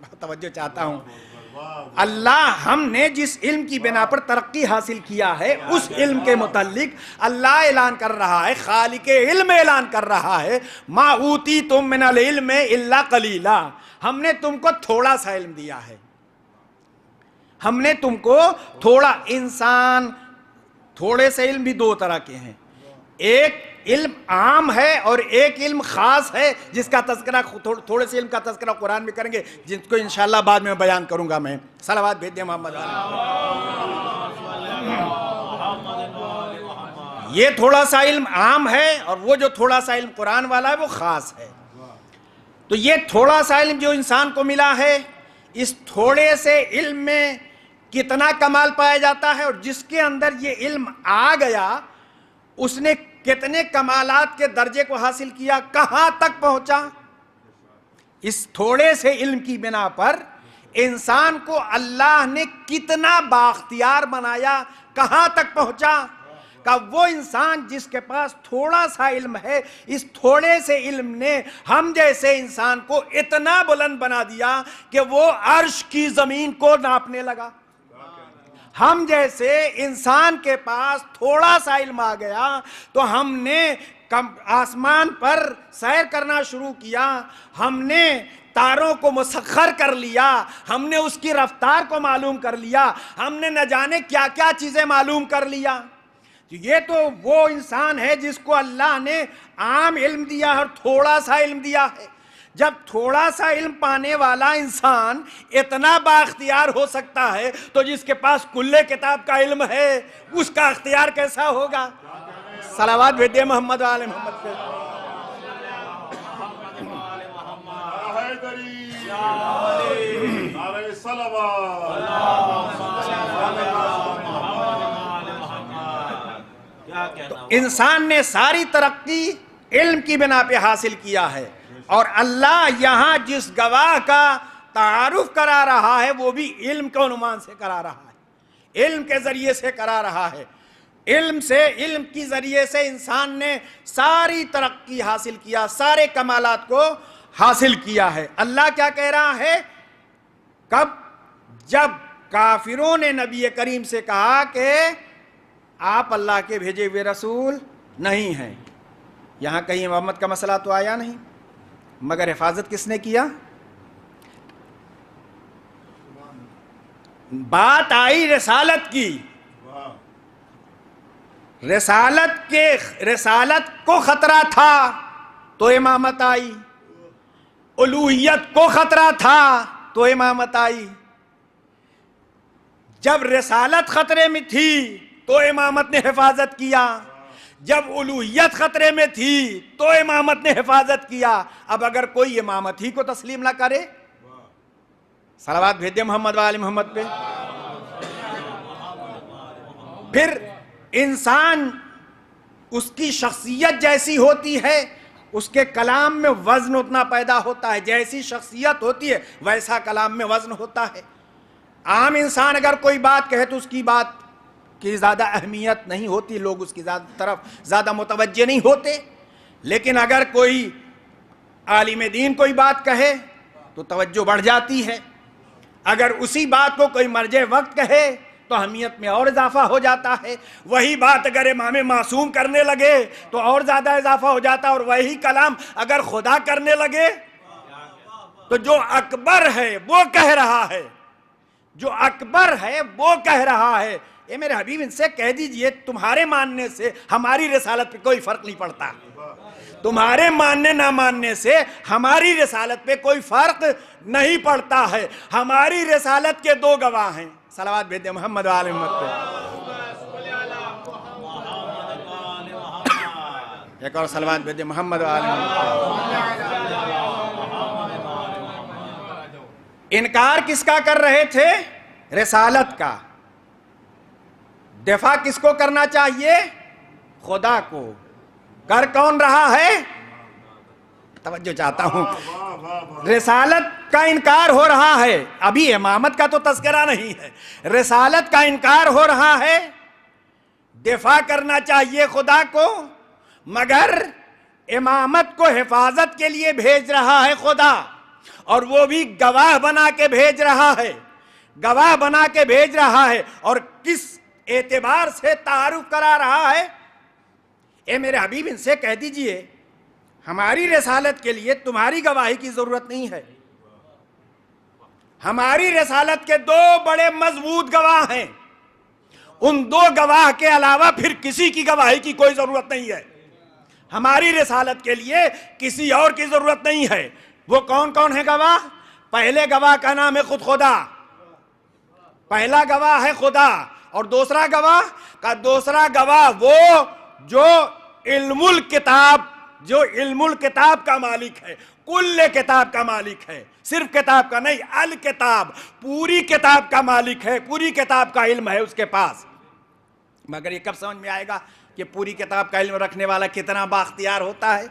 بہت توجہ چاہتا ہوں، اللہ ہم نے جس علم کی بنا پر ترقی حاصل کیا ہے اس علم کے متعلق اللہ اعلان کر رہا ہے، خالق علم اعلان کر رہا ہے، ما اوتیتم من العلم الا قلیلا، ہم نے تم کو تھوڑا سا علم دیا ہے، ہم نے تم کو تھوڑا۔ انسان تھوڑے سے علم بھی دو طرح کے ہیں، ایک علم عام ہے اور ایک علم خاص ہے، جس کا تذکرہ تھوڑے سے علم کا تذکرہ قرآن میں کریں گے، جن کو انشاءاللہ بعد میں بیان کروں گا میں۔ صلوات بھیج دیں محمد علیہ۔ یہ تھوڑا سا علم عام ہے اور وہ جو تھوڑا سا علم قرآن والا ہے وہ خاص ہے۔ تو یہ تھوڑا سا علم جو انسان کو ملا ہے، اس تھوڑے سے علم میں کتنا کمال پایا جاتا ہے، اور جس کے اندر یہ علم آ گیا اس نے کتنے کمالات کے درجے کو حاصل کیا، کہاں تک پہنچا۔ اس تھوڑے سے علم کی بنا پر انسان کو اللہ نے کتنا بااختیار بنایا، کہاں تک پہنچا کہ وہ انسان جس کے پاس تھوڑا سا علم ہے، اس تھوڑے سے علم نے ہم جیسے انسان کو اتنا بلند بنا دیا کہ وہ عرش کی زمین کو ناپنے لگا۔ ہم جیسے انسان کے پاس تھوڑا سا علم آ گیا تو ہم نے آسمان پر سیر کرنا شروع کیا، ہم نے تاروں کو مسخر کر لیا، ہم نے اس کی رفتار کو معلوم کر لیا، ہم نے نہ جانے کیا کیا چیزیں معلوم کر لیا۔ یہ تو وہ انسان ہے جس کو اللہ نے عام علم دیا اور تھوڑا سا علم دیا ہے۔ جب تھوڑا سا علم پانے والا انسان اتنا بااختیار ہو سکتا ہے تو جس کے پاس کل کتاب کا علم ہے اس کا اختیار کیسا ہوگا؟ صلوات بھیجئے محمد و آل محمد پہ۔ انسان نے ساری ترقی علم کی بنا پہ حاصل کیا ہے، اور اللہ یہاں جس گواہ کا تعارف کرا رہا ہے وہ بھی علم کے عنوان سے کرا رہا ہے، علم کے ذریعے سے کرا رہا ہے۔ علم کی ذریعے سے انسان نے ساری ترقی حاصل کیا، سارے کمالات کو حاصل کیا ہے۔ اللہ کیا کہہ رہا ہے؟ کب؟ جب کافروں نے نبی کریم سے کہا کہ آپ اللہ کے بھیجے ہوئے رسول نہیں ہیں۔ یہاں کہیں محمد کا مسئلہ تو آیا نہیں، مگر حفاظت کس نے کیا؟ بات آئی رسالت کی، رسالت کو خطرہ تھا تو امامت آئی، الوہیت کو خطرہ تھا تو امامت آئی۔ جب رسالت خطرے میں تھی تو امامت نے حفاظت کیا، جب الوہیت خطرے میں تھی تو امامت نے حفاظت کیا۔ اب اگر کوئی امامت ہی کو تسلیم نہ کرے، صلوات بھیجئے محمد و آل محمد پہ، پھر انسان اس کی شخصیت جیسی ہوتی ہے اس کے کلام میں وزن اتنا پیدا ہوتا ہے، جیسی شخصیت ہوتی ہے ویسا کلام میں وزن ہوتا ہے۔ عام انسان اگر کوئی بات کہے تو اس کی بات کی زیادہ اہمیت نہیں ہوتی، لوگ اس کی طرف زیادہ متوجہ نہیں ہوتے، لیکن اگر کوئی عالم دین کوئی بات کہے تو توجہ بڑھ جاتی ہے، اگر اسی بات کو کوئی مرجع وقت کہے تو اہمیت میں اور اضافہ ہو جاتا ہے، وہی بات اگر امام معصوم کرنے لگے تو اور زیادہ اضافہ ہو جاتا ہے، اور وہی کلام اگر خدا کرنے لگے تو جو اکبر ہے وہ کہہ رہا ہے، جو اکبر ہے وہ کہہ رہا ہے۔ اے میرے حبیب ان سے کہہ دیجئے تمہارے ماننے سے ہماری رسالت پہ کوئی فرق نہیں پڑتا، تمہارے ماننے نہ ماننے سے ہماری رسالت پہ کوئی فرق نہیں پڑتا ہے، ہماری رسالت کے دو گواہ ہیں، صلوات بھیج دیں محمد و آل محمد پہ، ایک اور صلوات بھیج دیں محمد و آل محمد۔ انکار کس کا کر رہے تھے؟ رسالت کا۔ دفاع کس کو کرنا چاہیے؟ خدا کو۔ کر کون رہا ہے؟ توجہ چاہتا ہوں، رسالت کا انکار ہو رہا ہے، ابھی امامت کا تو تذکرہ نہیں ہے، رسالت کا انکار ہو رہا ہے، دفاع کرنا چاہیے خدا کو، مگر امامت کو حفاظت کے لیے بھیج رہا ہے خدا، اور وہ بھی گواہ بنا کے بھیج رہا ہے، گواہ بنا کے بھیج رہا ہے، اور کس اعتبار سے تعارف کرا رہا ہے؟ اے میرے حبیب ان سے کہہ دیجئے ہماری رسالت کے لیے تمہاری گواہی کی ضرورت نہیں ہے، ہماری رسالت کے دو بڑے مضبوط گواہ ہیں، ان دو گواہ کے علاوہ پھر کسی کی گواہی کی کوئی ضرورت نہیں ہے، ہماری رسالت کے لیے کسی اور کی ضرورت نہیں ہے۔ وہ کون کون ہے گواہ؟ پہلے گواہ کا نام ہے خود خدا، پہلا گواہ ہے خدا، اور دوسرا گواہ وہ جو علم الکتاب کا مالک ہے، کل کتاب کا مالک ہے، صرف کتاب کا نہیں، الکتاب، پوری کتاب کا مالک ہے، پوری کتاب کا علم ہے اس کے پاس۔ مگر یہ کب سمجھ میں آئے گا کہ پوری کتاب کا علم رکھنے والا کتنا بااختیار ہوتا ہے؟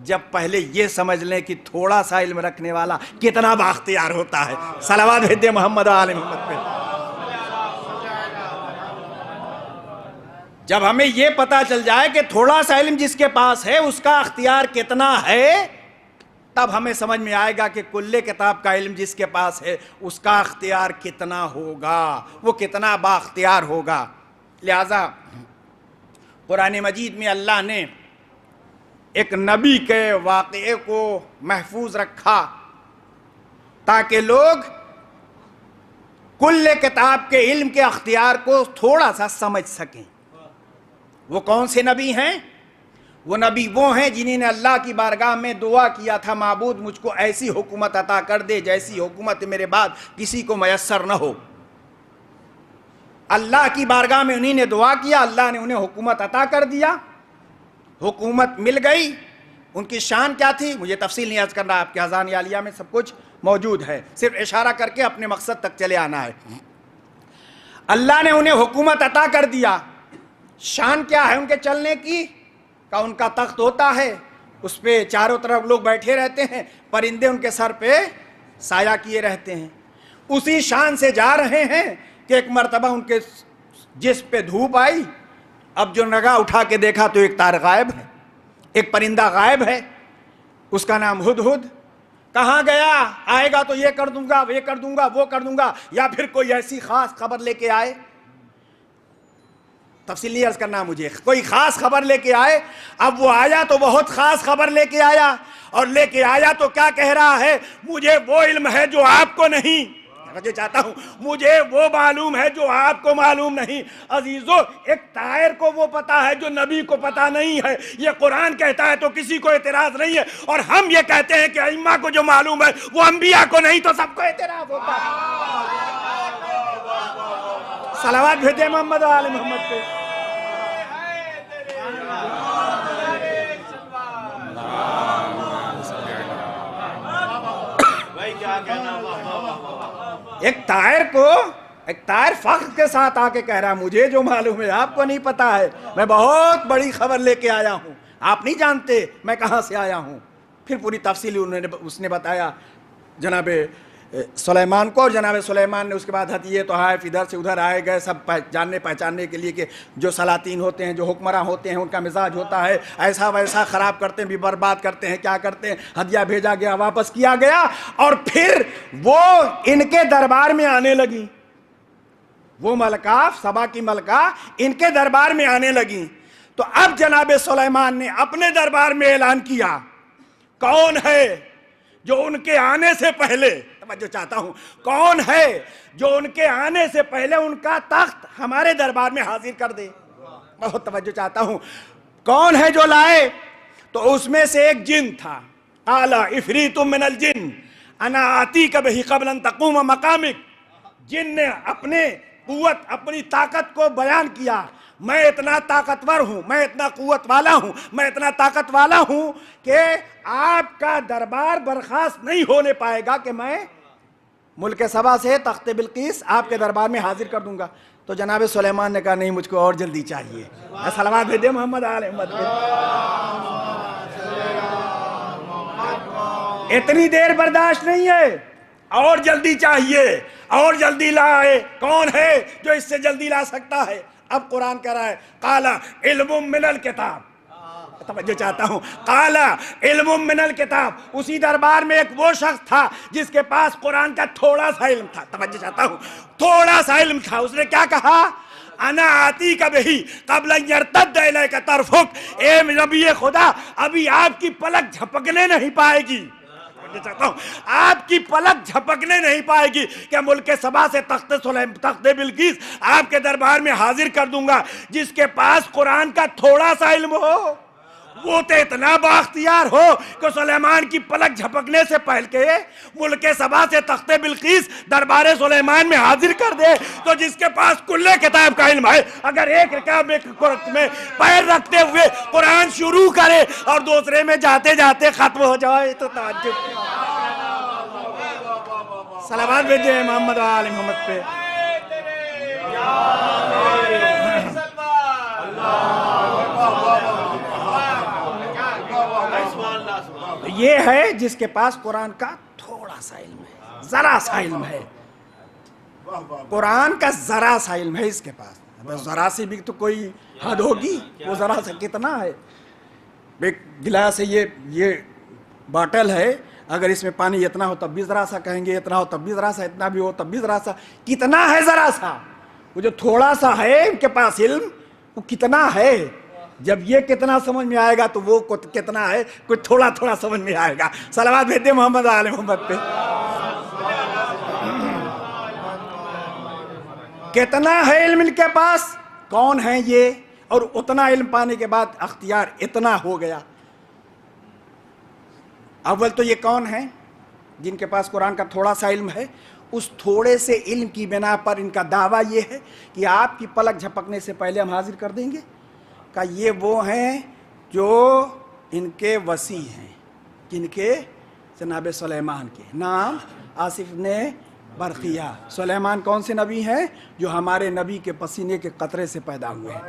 جب پہلے یہ سمجھ لیں کہ تھوڑا سا علم رکھنے والا کتنا بااختیار ہوتا ہے۔ صلوات بھیج دیں محمد و آل محمد پہ۔ جب ہمیں یہ پتا چل جائے کہ تھوڑا سا علم جس کے پاس ہے اس کا اختیار کتنا ہے، تب ہمیں سمجھ میں آئے گا کہ کل کتاب کا علم جس کے پاس ہے اس کا اختیار کتنا ہوگا، وہ کتنا بااختیار ہوگا۔ لہذا قرآن مجید میں اللہ نے ایک نبی کے واقعے کو محفوظ رکھا تاکہ لوگ کل کتاب کے علم کے اختیار کو تھوڑا سا سمجھ سکیں۔ وہ کون سے نبی ہیں؟ وہ نبی وہ ہیں جنہیں نے اللہ کی بارگاہ میں دعا کیا تھا، معبود مجھ کو ایسی حکومت عطا کر دے جیسی حکومت میرے بعد کسی کو میسر نہ ہو۔ اللہ کی بارگاہ میں انہیں نے دعا کیا، اللہ نے انہیں حکومت عطا کر دیا، حکومت مل گئی۔ ان کی شان کیا تھی مجھے تفصیل نہیں عرض کرنا، آپ کے اذان عالیہ میں سب کچھ موجود ہے، صرف اشارہ کر کے اپنے مقصد تک چلے آنا ہے۔ اللہ نے انہیں حکومت عطا کر دیا۔ شان کیا ہے ان کے چلنے کی؟ کہ ان کا تخت ہوتا ہے، اس پہ چاروں طرف لوگ بیٹھے رہتے ہیں، پرندے ان کے سر پہ سایہ کیے رہتے ہیں۔ اسی شان سے جا رہے ہیں کہ ایک مرتبہ ان کے جسم پہ دھوپ آئی، اب جو نگاہ اٹھا کے دیکھا تو ایک تار غائب ہے، ایک پرندہ غائب ہے، اس کا نام ہدہد۔ کہاں گیا؟ آئے گا تو یہ کر دوں گا، یہ کر دوں گا، وہ کر دوں گا، یا پھر کوئی ایسی خاص خبر لے کے آئے، تفصیل نہیں عرض کرنا مجھے، کوئی خاص خبر لے کے آئے۔ اب وہ آیا تو بہت خاص خبر لے کے آیا، اور لے کے آیا تو کیا کہہ رہا ہے؟ مجھے وہ علم ہے جو آپ کو نہیں، جو چاہتا ہوں مجھے وہ معلوم ہے جو آپ کو معلوم نہیں۔ عزیزو، ایک طائر کو وہ پتا ہے جو نبی کو پتا نہیں ہے، یہ قرآن کہتا ہے تو کسی کو اعتراض نہیں ہے، اور ہم یہ کہتے ہیں کہ ائمہ کو جو معلوم ہے وہ انبیاء کو نہیں، تو سب کو اعتراض ہوتا ہے۔ صلوات بھیجے محمد و آل محمد پہ۔ ایک طائر فخر کے ساتھ آ کے کہہ رہا ہے مجھے جو معلوم ہے آپ کو نہیں پتا ہے، میں بہت بڑی خبر لے کے آیا ہوں۔ آپ نہیں جانتے میں کہاں سے آیا ہوں. پھر پوری تفصیل اس نے بتایا جناب سلیمان کو, اور جناب سلیمان نے اس کے بعد ہتھیے تحائف ادھر سے ادھر آئے گئے سب جاننے پہچاننے کے لیے کہ جو سلاطین ہوتے ہیں, جو حکمراں ہوتے ہیں, ان کا مزاج ہوتا ہے ایسا ویسا, خراب کرتے ہیں بھی, برباد کرتے ہیں, کیا کرتے ہیں. ہدیہ بھیجا گیا, واپس کیا گیا, اور پھر وہ ان کے دربار میں آنے لگی. وہ ملکہ, سبا کی ملکہ ان کے دربار میں آنے لگی. تو اب جناب سلیمان نے اپنے دربار میں اعلان کیا کون ہے جو ان کے آنے سے پہلے, توجہ چاہتا ہوں, کون ہے جو ان کے آنے سے پہلے ان کا تخت ہمارے دربار میں حاضر کر دے. بہت توجہ چاہتا ہوں, کون ہے جو لائے؟ تو اس میں سے ایک جن تھا. قال عفریت من الجن انا آتیک بہ قبل ان تقوم مقامک. جن نے اپنے قوت, اپنی طاقت کو بیان کیا, میں اتنا طاقتور ہوں, میں اتنا قوت والا ہوں, میں اتنا طاقت والا ہوں کہ آپ کا دربار برخاست نہیں ہونے پائے گا کہ میں ملک سبا سے تخت بلقیس آپ کے دربار میں حاضر کر دوں گا. تو جناب سلیمان نے کہا نہیں, مجھ کو اور جلدی چاہیے. صلوات بھیجے محمد آل محمد پہ. اتنی دیر برداشت نہیں ہے, اور جلدی چاہیے, اور جلدی لائے. کون ہے جو اس سے جلدی لا سکتا ہے؟ اب قرآن کہہ رہا ہے قال علم من الکتاب. توجہ چاہتا ہوں, قال علم من الکتاب. اسی دربار میں ایک وہ شخص تھا جس کے پاس قرآن کا تھوڑا سا علم تھا. توجہ چاہتا ہوں, تھوڑا سا علم تھا. اس نے کیا کہا؟ انا آتیک بہ قبل ان یرتد الیک طرفک. اے نبی خدا, ابھی آپ کی پلک جھپکنے نہیں پائے گی, چاہتا ہوں آپ کی پلک جھپکنے نہیں پائے گی کہ ملک سبا سے تخت بلقیس آپ کے دربار میں حاضر کر دوں گا. جس کے پاس قرآن کا تھوڑا سا علم ہو وہ تو اتنا بااختیار ہو کہ سلیمان کی پلک جھپکنے سے پہل کے ملک سبا سے تخت بلقیس دربار سلیمان میں حاضر کر دے. تو جس کے پاس کل کتاب کا علم ہے, اگر ایک رکعت میں پیر رکھتے ہوئے قرآن شروع کرے اور دوسرے میں جاتے جاتے ختم ہو جائے تو تعجب. صلوات بھیجے محمد آل محمد پہ. یہ ہے جس کے پاس قرآن کا تھوڑا سا علم ہے, ذرا سا علم ہے. قرآن کا ذرا سا علم ہے اس کے پاس. ذرا سے بھی تو کوئی حد ہوگی, وہ ذرا سا کتنا ہے؟ ایک گلاس ہے, یہ باٹل ہے, اگر اس میں پانی اتنا ہو تب بھی ذرا سا کہیں گے, اتنا ہو تب بھی ذرا سا, اتنا بھی ہو تب بھی ذرا سا. کتنا ہے ذرا سا؟ وہ جو تھوڑا سا ہے ان کے پاس علم, وہ کتنا ہے؟ جب یہ کتنا سمجھ میں آئے گا تو وہ کتنا ہے, کوئی تھوڑا تھوڑا سمجھ میں آئے گا. صلوات بھیجتے محمد آل محمد پہ. کتنا ہے علم ان کے پاس, کون ہے یہ؟ اور اتنا علم پانے کے بعد اختیار اتنا ہو گیا. اول تو یہ کون ہے جن کے پاس قرآن کا تھوڑا سا علم ہے؟ اس تھوڑے سے علم کی بنا پر ان کا دعویٰ یہ ہے کہ آپ کی پلک جھپکنے سے پہلے ہم حاضر کر دیں گے. کہ یہ وہ ہیں جو ان کے وصی ہیں. کن کے؟ جناب سلیمان کے. نام آصف نے برقیہ. سلیمان کون سے نبی ہیں؟ جو ہمارے نبی کے پسینے کے قطرے سے پیدا ہوئے ہیں.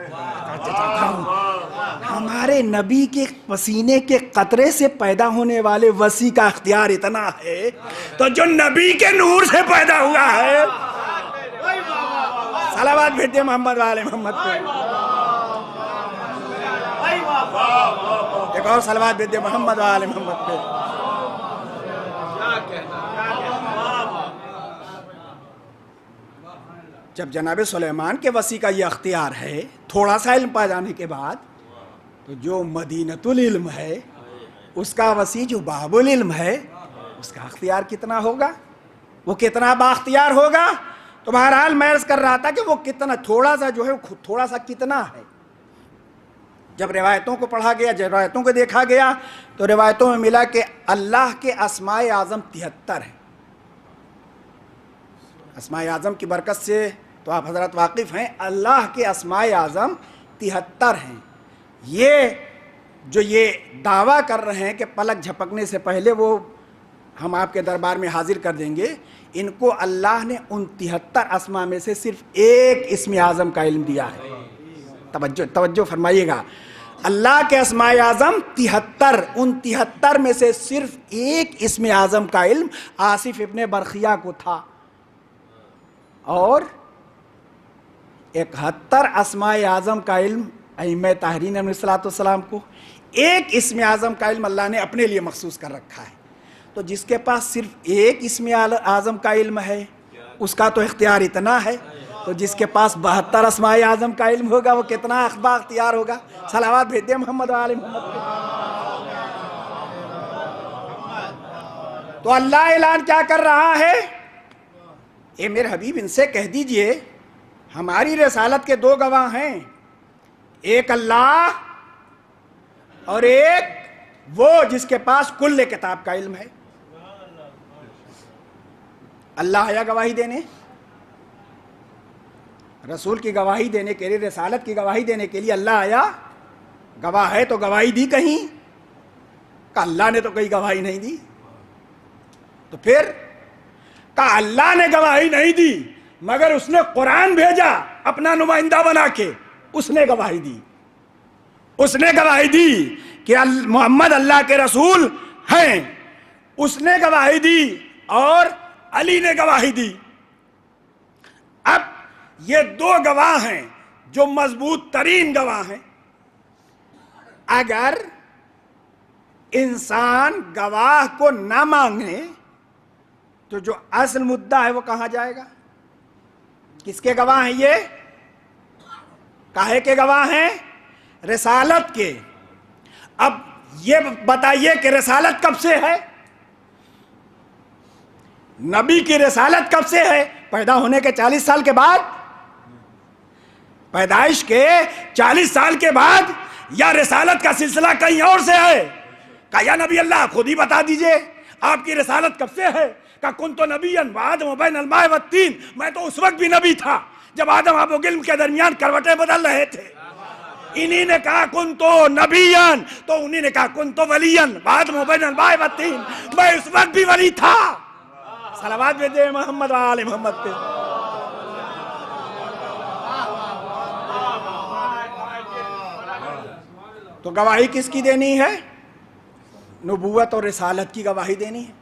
ہمارے نبی کے پسینے کے قطرے سے پیدا ہونے والے وصی کا اختیار اتنا ہے, تو جو نبی کے نور سے پیدا ہوا ہے. صلوات بھیجتے محمد والے محمد پہ. ایک اور صلوات بھیجتے محمد والے محمد پہ. جب جناب سلیمان کے وصی کا یہ اختیار ہے تھوڑا سا علم پا جانے کے بعد, تو جو مدینۃ العلم ہے اس کا وصی جو باب العلم ہے اس کا اختیار کتنا ہوگا, وہ کتنا بااختیار ہوگا. تو بہرحال میں عرض کر رہا تھا کہ وہ کتنا تھوڑا سا جو ہے, تھوڑا سا کتنا ہے. جب روایتوں کو پڑھا گیا, جب روایتوں کو دیکھا گیا, تو روایتوں میں ملا کہ اللہ کے اسماء اعظم 73 ہیں. اسماء اعظم کی برکت سے تو آپ حضرات واقف ہیں, اللہ کے اسماء اعظم 73 ہیں. یہ دعویٰ کر رہے ہیں کہ پلک جھپکنے سے پہلے وہ ہم آپ کے دربار میں حاضر کر دیں گے, ان کو اللہ نے ان 73 اسماء میں سے صرف ایک اسم اعظم کا علم دیا ہے. توجہ فرمائیے گا. اللہ کے اسماء اعظم 73، ان 73 میں سے صرف ایک اسم اعظم کا علم آصف ابن برخیہ کو تھا، اور 71 اسماء اعظم کا علم ائمہ طاہرین علیہ السلام کو، ایک اسم اعظم کا علم اللہ نے اپنے لیے مخصوص کر رکھا ہے۔ تو جس کے پاس صرف ایک اسم اعظم کا علم ہے اس کا تو اختیار اتنا ہے، تو جس کے پاس 72 اسماء اعظم کا علم ہوگا وہ کتنا اختیار ہوگا۔ صلوات بھیجتے محمد و آل محمد پہ۔ تو اللہ اعلان کیا کر رہا ہے؟ اے میرے حبیب ان سے کہہ دیجئے ہماری رسالت کے 2 گواہ ہیں، ایک اللہ اور ایک وہ جس کے پاس کل کتاب کا علم ہے۔ اللہ آیا گواہی دینے، رسول کی گواہی دینے کے لیے، رسالت کی گواہی دینے کے لیے اللہ آیا، گواہ ہے تو گواہی دی کہیں کہ اللہ نے تو کوئی گواہی نہیں دی؟ تو پھر کہ اللہ نے گواہی نہیں دی مگر اس نے قرآن بھیجا اپنا نمائندہ بنا کے، اس نے گواہی دی، اس نے گواہی دی کہ محمد اللہ کے رسول ہیں، اس نے گواہی دی اور علی نے گواہی دی۔ اب یہ 2 گواہ ہیں جو مضبوط ترین گواہ ہیں۔ اگر انسان گواہ کو نہ مانگے تو جو اصل مدعا ہے وہ کہاں جائے گا؟ کس کے گواہ ہیں یہ؟ کاہے کے گواہ ہیں؟ رسالت کے۔ اب یہ بتائیے کہ رسالت کب سے ہے؟ نبی کی رسالت کب سے ہے؟ پیدا ہونے کے 40 سال کے بعد، پیدائش کے 40 سال کے بعد، یا رسالت کا سلسلہ کہیں اور سے ہے؟ کہ یا نبی اللہ خود ہی بتا دیجئے آپ کی رسالت کب سے ہے؟ کہ کنت نبیا وآدم بین الماء والطین، میں تو اس وقت بھی نبی تھا جب آدم آب و گلم کے درمیان کروٹیں بدل رہے تھے۔ انہی نے کہا کنتو نبیان تو انہی نے کہا کنتو ولیان وآدم بین الماء والطین، میں اس وقت بھی ولی تھا۔ صلوات بھیجے محمد و آل محمد پہ۔ تو گواہی کس کی دینی ہے؟ نبوت اور رسالت کی گواہی دینی ہے۔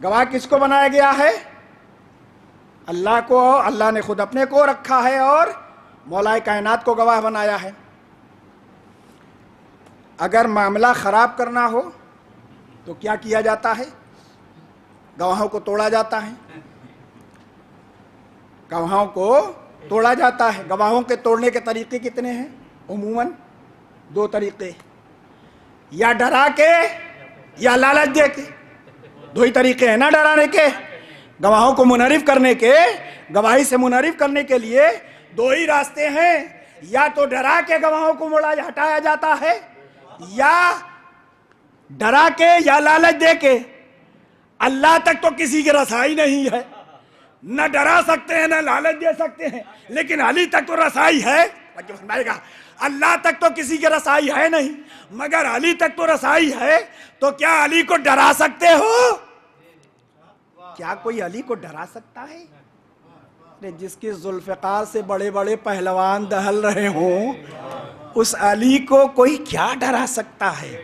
گواہ کس کو بنایا گیا ہے؟ اللہ کو، اللہ نے خود اپنے کو رکھا ہے اور مولا کائنات کو گواہ بنایا ہے۔ اگر معاملہ خراب کرنا ہو تو کیا کیا جاتا ہے؟ گواہوں کو توڑا جاتا ہے، گواہوں کو توڑا جاتا ہے۔ گواہوں کے توڑنے کے طریقے کتنے ہیں؟ عموماً 2 طریقے، یا ڈرا کے یا لالچ دے کے، 2 ہی طریقے ہیں نا ڈرانے کے۔ گواہوں کو منحرف کرنے کے، گواہی سے منحرف کرنے کے لیے 2 ہی راستے ہیں، یا تو ڈرا کے گواہوں کو ہٹایا جاتا ہے، یا ڈرا کے یا لالچ دے کے۔ اللہ تک تو کسی کی رسائی نہیں ہے، نہ ڈرا سکتے ہیں نہ لالچ دے سکتے ہیں، لیکن علی تک تو رسائی ہے۔ فرمائے گا اللہ تک تو کسی کی رسائی ہے نہیں مگر علی تک تو رسائی ہے، تو کیا علی کو ڈرا سکتے ہو؟ کیا کوئی علی کو ڈرا سکتا ہے؟ جس کی ذوالفقار سے بڑے بڑے پہلوان دہل رہے ہوں، اس علی کو کوئی کیا ڈرا سکتا ہے؟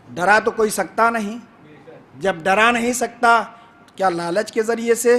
ڈرا تو کوئی سکتا نہیں۔ جب ڈرا نہیں سکتا کیا لالچ کے ذریعے سے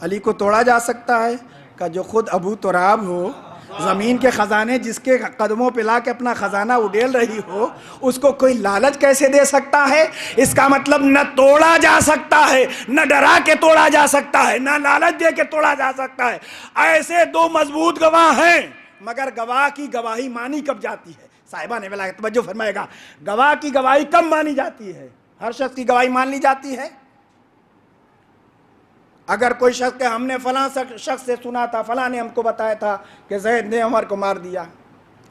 علی کو توڑا جا سکتا ہے؟ کہ جو خود ابو تراب ہو، زمین کے خزانے جس کے قدموں پہ لا کے اپنا خزانہ اڈیل رہی ہو، اس کو کوئی لالچ کیسے دے سکتا ہے؟ اس کا مطلب نہ توڑا جا سکتا ہے، نہ ڈرا کے توڑا جا سکتا ہے، نہ لالچ دے کے توڑا جا سکتا ہے۔ ایسے 2 مضبوط گواہ ہیں، مگر گواہ کی گواہی مانی کب جاتی ہے؟ صاحبہ نے بلا توجہ فرمائے گا، گواہ کی گواہی کب مانی جاتی ہے؟ ہر شخص کی گواہی مان لی جاتی ہے؟ اگر کوئی شخص کہ ہم نے فلاں شخص سے سنا تھا، فلاں نے ہم کو بتایا تھا کہ زید نے عمر کو مار دیا،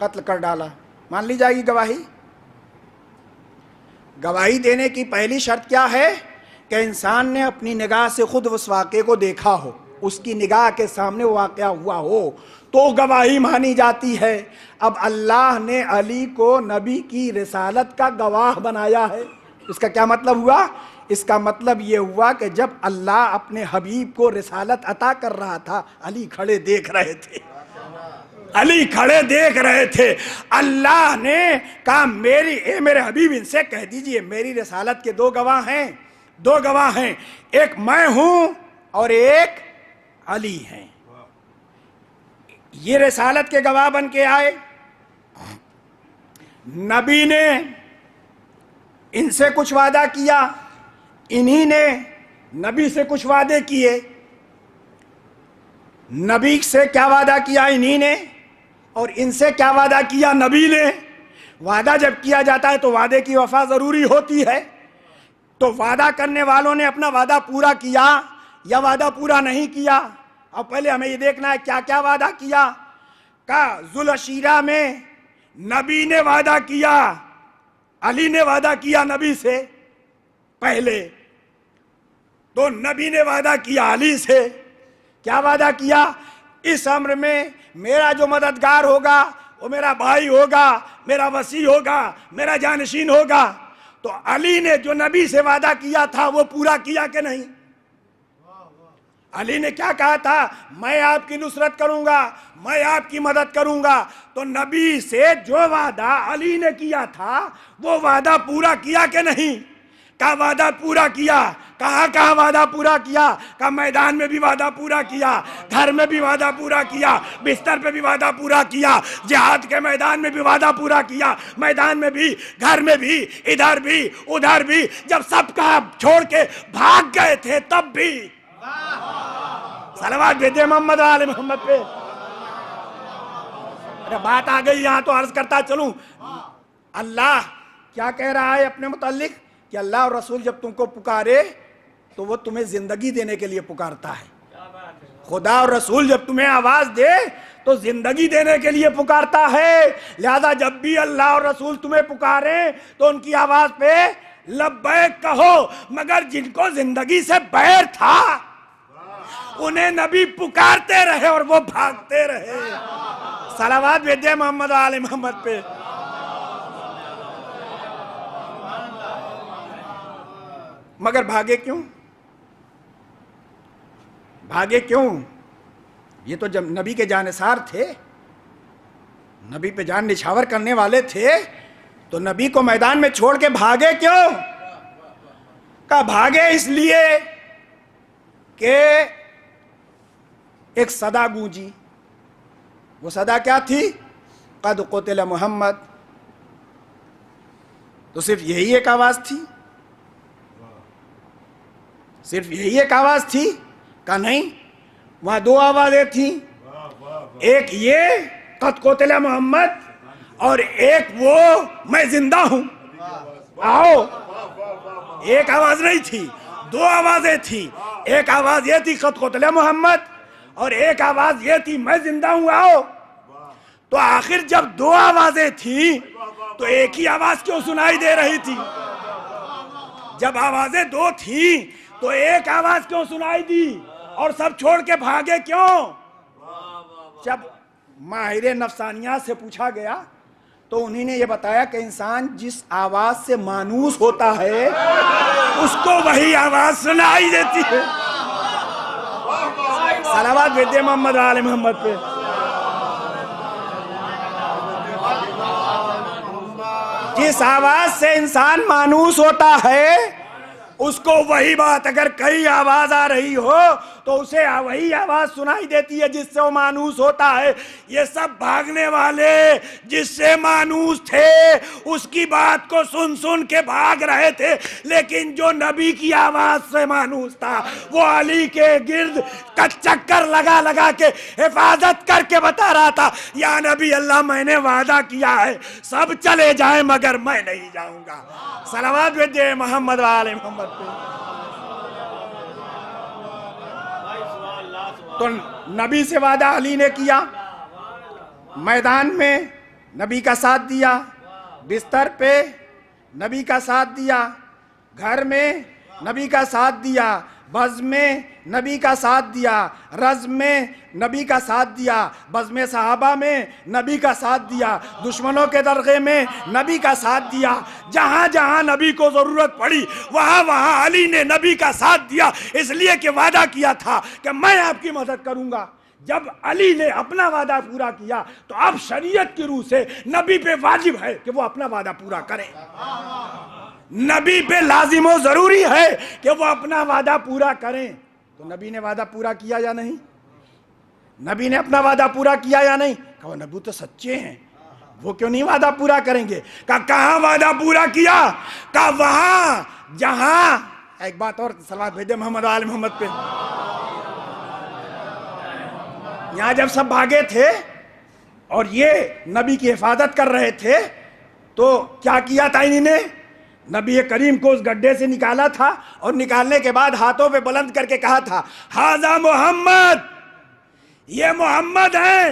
قتل کر ڈالا، مان لی جائے گی گواہی؟ گواہی دینے کی پہلی شرط کیا ہے؟ کہ انسان نے اپنی نگاہ سے خود اس واقعے کو دیکھا ہو، اس کی نگاہ کے سامنے وہ واقعہ ہوا ہو تو گواہی مانی جاتی ہے۔ اب اللہ نے علی کو نبی کی رسالت کا گواہ بنایا ہے، اس کا کیا مطلب ہوا؟ اس کا مطلب یہ ہوا کہ جب اللہ اپنے حبیب کو رسالت عطا کر رہا تھا، علی کھڑے دیکھ رہے تھے۔ علی کھڑے دیکھ رہے تھے. اللہ نے کہا اے میرے حبیب ان سے کہہ دیجئے میری رسالت کے دو گواہ ہیں, ایک میں ہوں اور ایک علی ہیں. یہ رسالت کے گواہ بن کے آئے. نبی نے ان سے کچھ وعدہ کیا, انہی نے نبی سے کچھ وعدے کیے. نبی سے کیا وعدہ کیا انہی نے, اور ان سے کیا وعدہ کیا نبی نے. وعدہ جب کیا جاتا ہے تو وعدے کی وفا ضروری ہوتی ہے. تو وعدہ کرنے والوں نے اپنا وعدہ پورا کیا یا وعدہ پورا نہیں کیا. اب پہلے ہمیں یہ دیکھنا ہے کیا کیا وعدہ کیا. کہ ذوالعشیرہ میں نبی نے وعدہ کیا, علی نے وعدہ کیا نبی سے پہلے, تو نبی نے وعدہ کیا علی سے. کیا وعدہ کیا؟ اس امر میں میرا جو مددگار ہوگا وہ میرا بھائی ہوگا, میرا وصی ہوگا, میرا جانشین ہوگا. تو علی نے جو نبی سے وعدہ کیا تھا وہ پورا کیا کہ نہیں؟ علی نے کیا کہا تھا؟ میں آپ کی نصرت کروں گا, میں آپ کی مدد کروں گا. تو نبی سے جو وعدہ علی نے کیا تھا وہ وعدہ پورا کیا کہ نہیں؟ کہا وعدہ پورا کیا. کہاں وعدہ پورا کیا؟ کہا میدان میں بھی وعدہ پورا کیا, گھر میں بھی وعدہ پورا کیا, بستر پہ بھی وعدہ پورا کیا, جہاد کے میدان میں بھی وعدہ پورا کیا, میدان میں بھی, گھر میں بھی, ادھر بھی, ادھر بھی. جب سب کا چھوڑ کے بھاگ گئے تھے تب بھی. صلوات بھیجے محمد آل محمد پہ. بات آ گئی یہاں تو عرض کرتا چلوں. اللہ کیا کہہ رہا ہے اپنے متعلق کہ اللہ اور رسول جب تم کو پکارے تو وہ تمہیں زندگی دینے کے لیے پکارتا ہے. خدا اور رسول جب تمہیں آواز دے تو زندگی دینے کے لیے پکارتا ہے. لہذا جب بھی اللہ اور رسول تمہیں پکارے تو ان کی آواز پہ لبیک کہو. مگر جن کو زندگی سے بیر تھا انہیں نبی پکارتے رہے اور وہ بھاگتے رہے. صلوات بھیجے محمد آل محمد پہ. مگر بھاگے کیوں؟ یہ تو جب نبی کے جانثار تھے, نبی پہ جان نچھاور کرنے والے تھے, تو نبی کو میدان میں چھوڑ کے بھاگے کیوں؟ کہا بھاگے اس لیے کہ ایک صدا گونجی. وہ صدا کیا تھی؟ قد قتل محمد. تو صرف یہی ایک آواز تھی؟ صرف یہی ایک آواز تھی؟ کہ نہیں, وہاں دو آوازیں تھیں. ایک یہ قد قتل محمد اور ایک وہ میں زندہ ہوں, آؤ. ایک آواز نہیں تھی, دو آوازیں تھی. ایک آواز یہ تھی قد قتل محمد اور ایک آواز یہ تھی میں زندہ ہوں, آؤ. تو آخر جب دو آوازیں تھیں تو ایک ہی آواز کیوں سنائی دے رہی تھی؟ جب آوازیں دو تھیں تو ایک آواز کیوں سنائی دی اور سب چھوڑ کے بھاگے کیوں؟ جب ماہر نفسانیات سے پوچھا گیا تو انہی نے یہ بتایا کہ انسان جس آواز سے مانوس ہوتا ہے اس کو وہی آواز سنائی دیتی ہے. صلوات بھیجے محمد آل محمد پہ. جس آواز سے انسان مانوس ہوتا ہے اس کو وہی بات, اگر کئی آواز آ رہی ہو تو اسے وہی آواز سنائی دیتی ہے جس سے وہ مانوس ہوتا ہے. یہ سب بھاگنے والے جس سے مانوس تھے اس کی بات کو سن سن کے بھاگ رہے تھے, لیکن جو نبی کی آواز سے مانوس تھا وہ علی کے گرد چکر لگا لگا کے حفاظت کر کے بتا رہا تھا, یا نبی اللہ میں نے وعدہ کیا ہے سب چلے جائیں مگر میں نہیں جاؤں گا. صلوات بھیجے محمد وآل محمد پہ. تو نبی سے وعدہ علی نے کیا, میدان میں نبی کا ساتھ دیا, بستر پہ نبی کا ساتھ دیا, گھر میں نبی کا ساتھ دیا, بزم میں نبی کا ساتھ دیا, رزم میں نبی کا ساتھ دیا, بزم صحابہ میں نبی کا ساتھ دیا, دشمنوں کے درغے میں نبی کا ساتھ دیا. جہاں جہاں نبی کو ضرورت پڑی وہاں وہاں علی نے نبی کا ساتھ دیا, اس لیے کہ وعدہ کیا تھا کہ میں آپ کی مدد کروں گا. جب علی نے اپنا وعدہ پورا کیا تو اب شریعت کی روح سے نبی پہ واجب ہے کہ وہ اپنا وعدہ پورا کرے. نبی پہ لازم و ضروری ہے کہ وہ اپنا وعدہ پورا کریں. تو نبی نے وعدہ پورا کیا یا نہیں؟ نبی نے اپنا وعدہ پورا کیا یا نہیں؟ کہا نبی تو سچے ہیں، وہ کیوں نہیں وعدہ پورا کریں گے؟ کہاں وعدہ پورا کیا؟ کہا وہاں جہاں، ایک بات اور، صلوات بھیجے محمد آل محمد پہ. یہاں جب سب بھاگے تھے اور یہ نبی کی حفاظت کر رہے تھے تو کیا کیا تھا انہوں نے؟ نبی کریم کو اس گڈھے سے نکالا تھا اور نکالنے کے بعد ہاتھوں پہ بلند کر کے کہا تھا ھذا محمد، یہ محمد ہیں.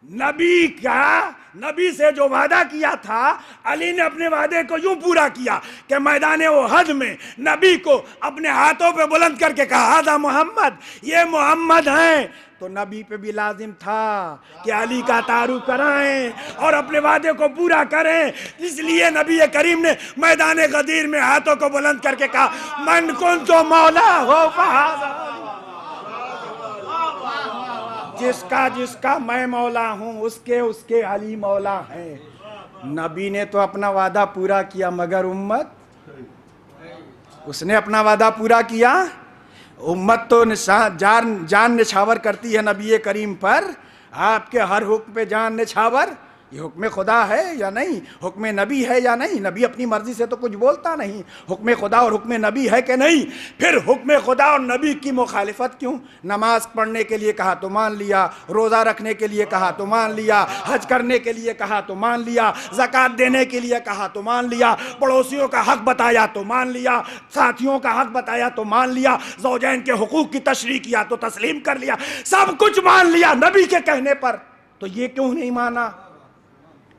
نبی کا، نبی سے جو وعدہ کیا تھا علی نے اپنے وعدے کو یوں پورا کیا کہ میدان احد میں نبی کو اپنے ہاتھوں پہ بلند کر کے کہا ھذا محمد، یہ محمد ہیں. تو نبی پہ بھی لازم تھا کہ علی کا تعارف کرائیں اور اپنے وعدے کو پورا کریں. اس لیے نبی کریم نے میدان غدیر میں ہاتھوں کو بلند کر کے کہا من کنت مولا ہو فھذا، جس کا میں مولا ہوں اس کے علی مولا ہیں. نبی نے تو اپنا وعدہ پورا کیا مگر امت، اس نے اپنا وعدہ پورا کیا. امت تو جان نچھاور کرتی ہے نبی کریم پر. آپ کے ہر حکم پہ جان نچھاور. یہ حکم خدا ہے یا نہیں؟ حکم نبی ہے یا نہیں؟ نبی اپنی مرضی سے تو کچھ بولتا نہیں. حکم خدا اور حکم نبی ہے کہ نہیں؟ پھر حکم خدا اور نبی کی مخالفت کیوں؟ نماز پڑھنے کے لیے کہا تو مان لیا، روزہ رکھنے کے لیے کہا تو مان لیا، حج کرنے کے لیے کہا تو مان لیا، زکوٰۃ دینے کے لیے کہا تو مان لیا، پڑوسیوں کا حق بتایا تو مان لیا، ساتھیوں کا حق بتایا تو مان لیا، زوجین کے حقوق کی تشریح کیا تو تسلیم کر لیا، سب کچھ مان لیا نبی کے کہنے پر. تو یہ کیوں نہیں مانا؟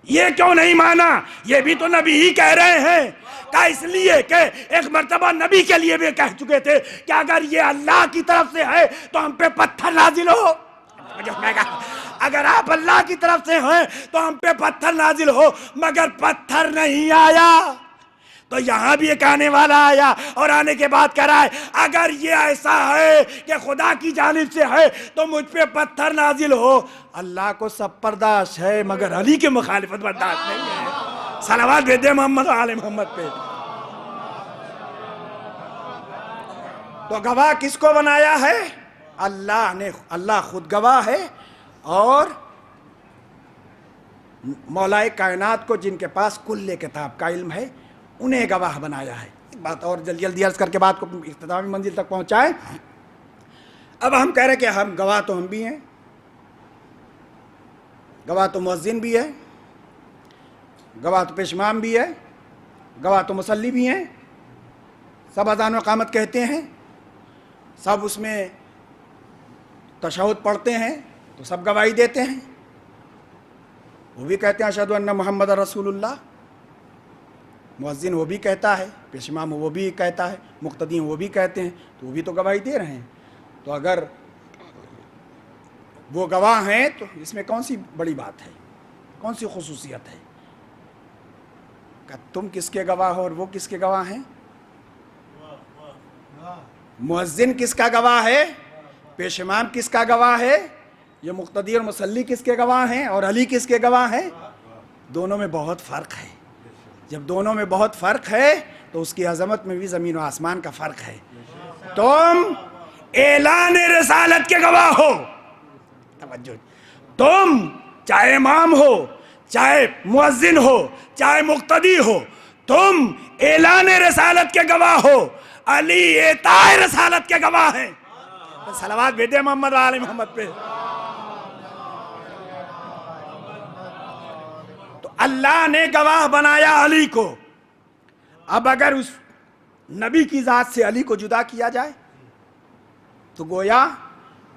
یہ کیوں نہیں مانا؟ یہ بھی تو نبی ہی کہہ رہے ہیں. کہ اس لیے کہ ایک مرتبہ نبی کے لیے بھی کہہ چکے تھے کہ اگر یہ اللہ کی طرف سے ہے تو ہم پہ پتھر نازل ہو. اگر آپ اللہ کی طرف سے ہیں تو ہم پہ پتھر نازل ہو، مگر پتھر نہیں آیا. تو یہاں بھی ایک آنے والا آیا اور آنے کے بعد کہہ رہا ہے اگر یہ ایسا ہے کہ خدا کی جانب سے ہے تو مجھ پہ پتھر نازل ہو. اللہ کو سب برداشت ہے مگر علی کی مخالفت برداشت نہیں ہے. صلوات بھیجے محمد آل محمد پہ. تو گواہ کس کو بنایا ہے؟ اللہ نے. اللہ خود گواہ ہے اور مولائے کائنات کو جن کے پاس کل کتاب کا علم ہے انہیں گواہ بنایا ہے. ایک بات اور جلدی عرض کر کے بات کو اختتامی منزل تک پہنچائیں. اب ہم کہہ رہے کہ ہم گواہ تو ہم بھی ہیں، گواہ تو مؤذن بھی ہے، گواہ تو پیشمام بھی ہے، گواہ تو مصلی بھی ہیں، سب اذان و اقامت کہتے ہیں، سب اس میں تشہد پڑھتے ہیں تو سب گواہی دیتے ہیں. وہ بھی کہتے ہیں اشہدو ان محمد رسول اللہ. مؤذن وہ بھی کہتا ہے، پیشمام وہ بھی کہتا ہے، مقتدی وہ بھی کہتے ہیں، تو وہ بھی تو گواہی دے رہے ہیں. تو اگر وہ گواہ ہیں تو اس میں کون سی بڑی بات ہے، کون سی خصوصیت ہے کہ تم کس کے گواہ ہو اور وہ کس کے گواہ ہیں؟ مؤذن کس کا گواہ ہے؟ پیشمام کس کا گواہ ہے؟ یہ مقتدی اور مصلی کس کے گواہ ہیں اور علی کس کے گواہ ہیں؟ دونوں میں بہت فرق ہے. جب دونوں میں بہت فرق ہے تو اس کی عظمت میں بھی زمین و آسمان کا فرق ہے. تم اعلان رسالت کے گواہ ہو، توجہ، تم چاہے امام ہو، چاہے مؤذن ہو، چاہے مقتدی ہو، تم اعلان رسالت کے گواہ ہو. علی اعطاء رسالت کے گواہ ہیں. صلوات بھیجے محمد آل محمد پہ. تو اللہ نے گواہ بنایا علی کو. اب اگر اس نبی کی ذات سے علی کو جدا کیا جائے تو گویا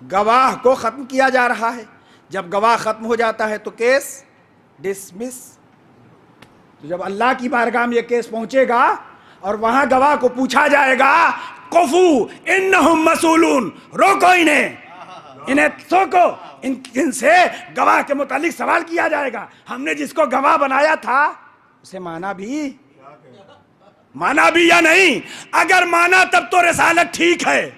گواہ کو ختم کیا جا رہا ہے. جب گواہ ختم ہو جاتا ہے تو کیس ڈسمس. تو جب اللہ کی بارگاہ میں یہ کیس پہنچے گا اور وہاں گواہ کو پوچھا جائے گا قفو انہم مسئولون، روکو انہیں سوکو، ان سے گواہ کے متعلق سوال کیا جائے گا. ہم نے جس کو گواہ بنایا تھا اسے مانا بھی یا نہیں؟ اگر مانا تب تو رسالت ٹھیک ہے،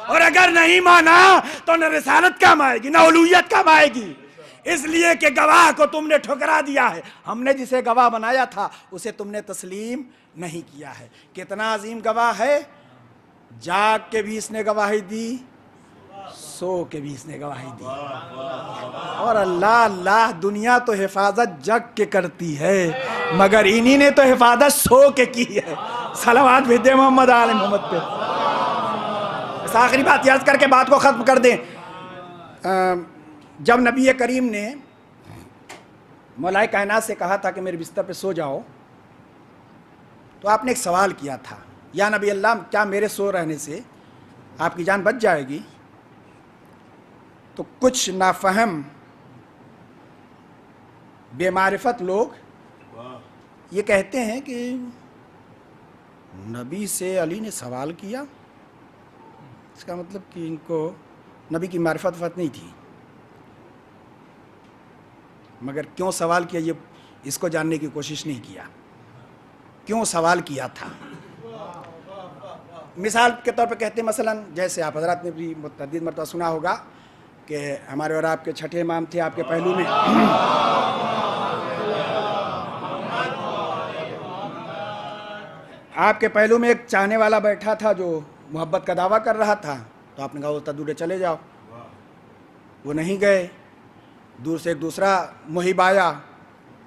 اور اگر نہیں مانا تو نہ رسالت کام آئے گی نہ اولویت کام آئے گی، اس لیے کہ گواہ کو تم نے ٹھکرا دیا ہے، ہم نے جسے گواہ بنایا تھا اسے تم نے تسلیم نہیں کیا ہے۔ کتنا عظیم گواہ ہے، جاگ کے بھی اس نے گواہی دی، سو کے بھی اس نے گواہی دی۔ اور اللہ دنیا تو حفاظت جگ کے کرتی ہے، مگر انہی نے تو حفاظت سو کے کی ہے۔ صلوات بھیج دیں محمد آل محمد پہ۔ اس آخری بات یاد کر کے بات کو ختم کر دیں۔ جب نبی کریم نے مولا کائنات سے کہا تھا کہ میرے بستر پہ سو جاؤ، تو آپ نے ایک سوال کیا تھا، یا نبی اللہ کیا میرے سو رہنے سے آپ کی جان بچ جائے گی؟ تو کچھ نافہم بے معرفت لوگ یہ کہتے ہیں کہ نبی سے علی نے سوال کیا، اس کا مطلب کہ ان کو نبی کی معرفت نہیں تھی، مگر کیوں سوال کیا یہ اس کو جاننے کی کوشش نہیں کیا، کیوں سوال کیا تھا۔ مثال کے طور پہ کہتے ہیں، مثلا جیسے آپ حضرات نے بھی متعدد مرتبہ سنا ہوگا کہ ہمارے اور آپ کے چھٹے امام تھے، آپ کے پہلو میں آپ کے پہلو میں ایک چاہنے والا بیٹھا تھا جو محبت کا دعویٰ کر رہا تھا، تو آپ نے کہا وہ دور چلے جاؤ، وہ نہیں گئے۔ دور سے ایک دوسرا محب آیا،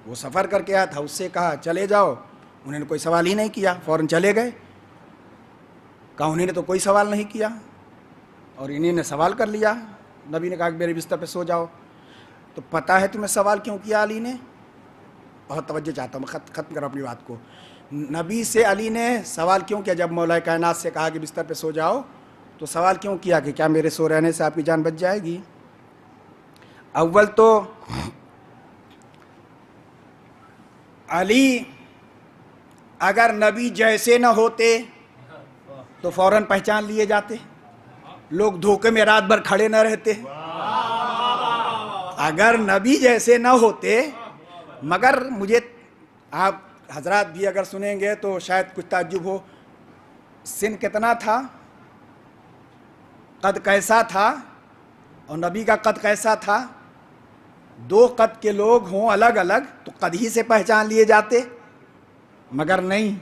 وہ سفر کر کے آیا تھا، اس سے کہا چلے جاؤ، انہوں نے کوئی سوال ہی نہیں کیا، فوراً چلے گئے۔ کہا انہوں نے تو کوئی سوال نہیں کیا، اور انہیں نے سوال کر لیا۔ نبی نے کہا کہ میرے بستر پہ سو جاؤ۔ تو پتہ ہے تمہیں سوال کیوں کیا علی نے؟ بہت توجہ چاہتا ہوں، میں ختم کروں اپنی بات کو۔ نبی سے علی نے سوال کیوں کیا؟ جب مولا کائنات سے کہا کہ بستر پہ سو جاؤ، تو سوال کیوں کیا کہ کیا میرے سو رہنے سے آپ کی جان بچ جائے گی؟ اول تو علی اگر نبی جیسے نہ ہوتے تو فوراً پہچان لیے جاتے، لوگ دھوکے میں رات بھر کھڑے نہ رہتے۔ اگر نبی جیسے نہ ہوتے، مگر مجھے آپ حضرات بھی اگر سنیں گے تو شاید کچھ تعجب ہو، سن کتنا تھا، قد کیسا تھا، اور نبی کا قد کیسا تھا؟ دو قد کے لوگ ہوں الگ الگ تو قد ہی سے پہچان لیے جاتے، مگر نہیں،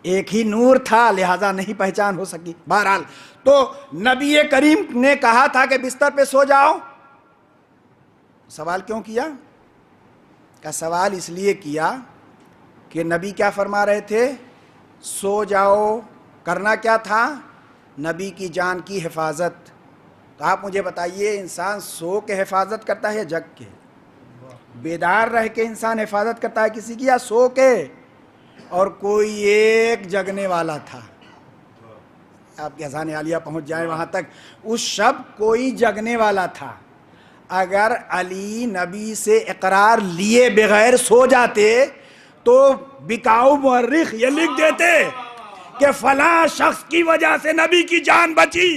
ایک ہی نور تھا لہذا نہیں پہچان ہو سکی۔ بہرحال تو نبی کریم نے کہا تھا کہ بستر پہ سو جاؤ، سوال کیوں کیا؟ کا سوال اس لیے کیا کہ نبی کیا فرما رہے تھے؟ سو جاؤ۔ کرنا کیا تھا؟ نبی کی جان کی حفاظت۔ تو آپ مجھے بتائیے، انسان سو کے حفاظت کرتا ہے یا جگ کے؟ بیدار رہ کے انسان حفاظت کرتا ہے کسی کی، یا سو کے؟ اور کوئی ایک جگنے والا تھا، آپ کے اذان عالیہ پہنچ جائیں وہاں تک، اس شب کوئی جگنے والا تھا۔ اگر علی نبی سے اقرار لیے بغیر سو جاتے تو بکاؤ مورخ یہ لکھ دیتے کہ فلاں شخص کی وجہ سے نبی کی جان بچی۔